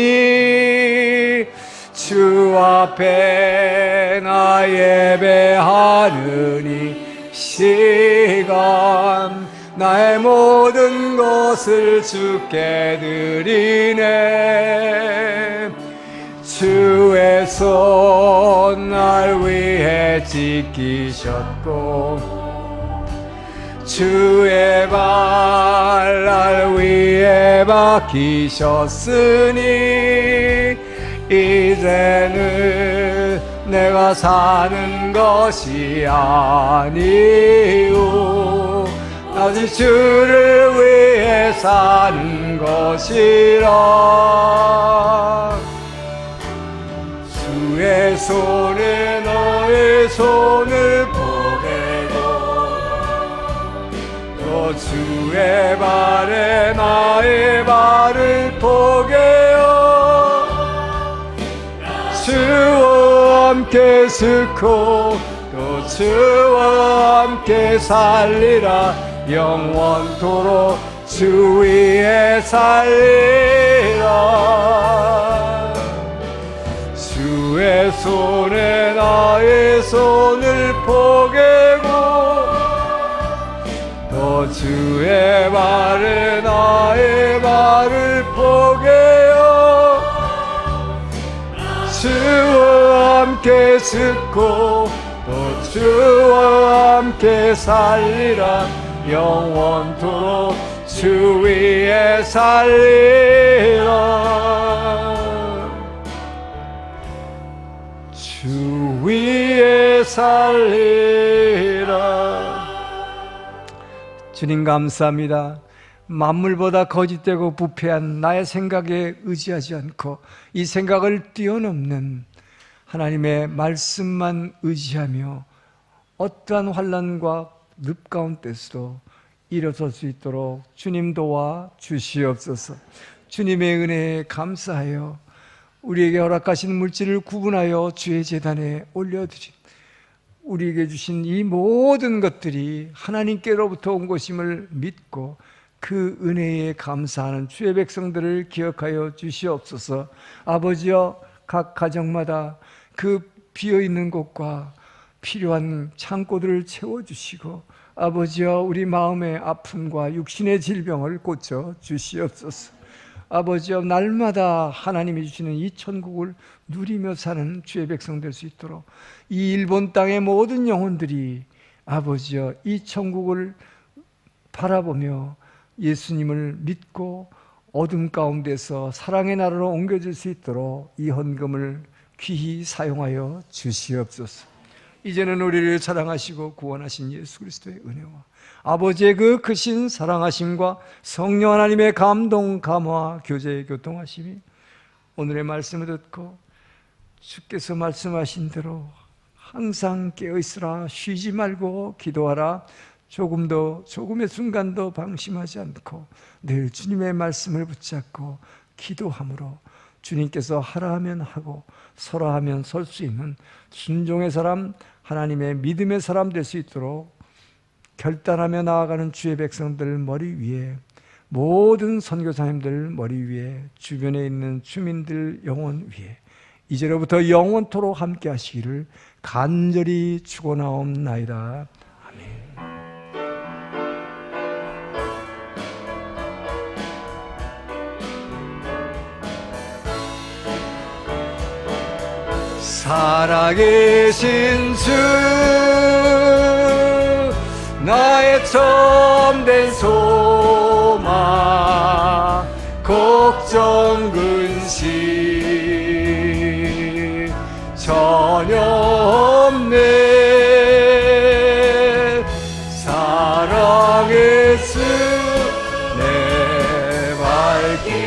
주 앞에 나 예배하느니 시간 나의 모든 것을 주께 드리네. 주의 손 날 위해 지키셨고 주의 발 날 위해 박히셨으니 이제는 내가 사는 것이 아니오 오직 주를 위해 사는 것이라. 주의 손에 너의 손을 보내고 또 주의 발에 나의 발을 포개어 주와 함께 죽고 또 주와 함께 살리라. 영원토록 주 위에 살리라. 주의 손에 나의 손을 포개고 또 주의 발에 나의 발을 포개어 주와 함께 죽고 또 주와 함께 살리라. 영원토록 주 위에 살리라. 주 위에 살리라. 주님 감사합니다. 만물보다 거짓되고 부패한 나의 생각에 의지하지 않고 이 생각을 뛰어넘는 하나님의 말씀만 의지하며 어떠한 환난과 늪 가운데서도 일어설 수 있도록 주님 도와 주시옵소서. 주님의 은혜에 감사하여 우리에게 허락하신 물질을 구분하여 주의 제단에 올려드린 우리에게 주신 이 모든 것들이 하나님께로부터 온 것임을 믿고 그 은혜에 감사하는 주의 백성들을 기억하여 주시옵소서. 아버지여, 각 가정마다 그 비어있는 곳과 필요한 창고들을 채워주시고, 아버지여, 우리 마음의 아픔과 육신의 질병을 고쳐 주시옵소서. 아버지여, 날마다 하나님이 주시는 이 천국을 누리며 사는 주의 백성 될 수 있도록 이 일본 땅의 모든 영혼들이 아버지여 이 천국을 바라보며 예수님을 믿고 어둠 가운데서 사랑의 나라로 옮겨질 수 있도록 이 헌금을 귀히 사용하여 주시옵소서. 이제는 우리를 사랑하시고 구원하신 예수 그리스도의 은혜와 아버지의 그 크신 사랑하심과 성령 하나님의 감동, 감화, 교제, 교통하심이 오늘의 말씀을 듣고 주께서 말씀하신 대로 항상 깨어있으라, 쉬지 말고 기도하라, 조금의 순간도 방심하지 않고 늘 주님의 말씀을 붙잡고 기도함으로 주님께서 하라 하면 하고 서라 하면 설 수 있는 순종의 사람, 하나님의 믿음의 사람 될 수 있도록 결단하며 나아가는 주의 백성들 머리 위에, 모든 선교사님들 머리 위에, 주변에 있는 주민들 영혼 위에 이제로부터 영원토록 함께 하시기를 간절히 축원하옵나이다. 살아계신 주, 나의 참된 소망, 걱정 근심 전혀 없네. 사랑의 주, 내 발길도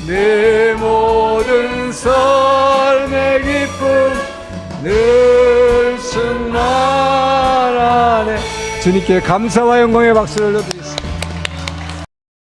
내 모든 삶의 기쁨 늘 충만하네. 주님께 감사와 영광의 박수를 올려드립니다.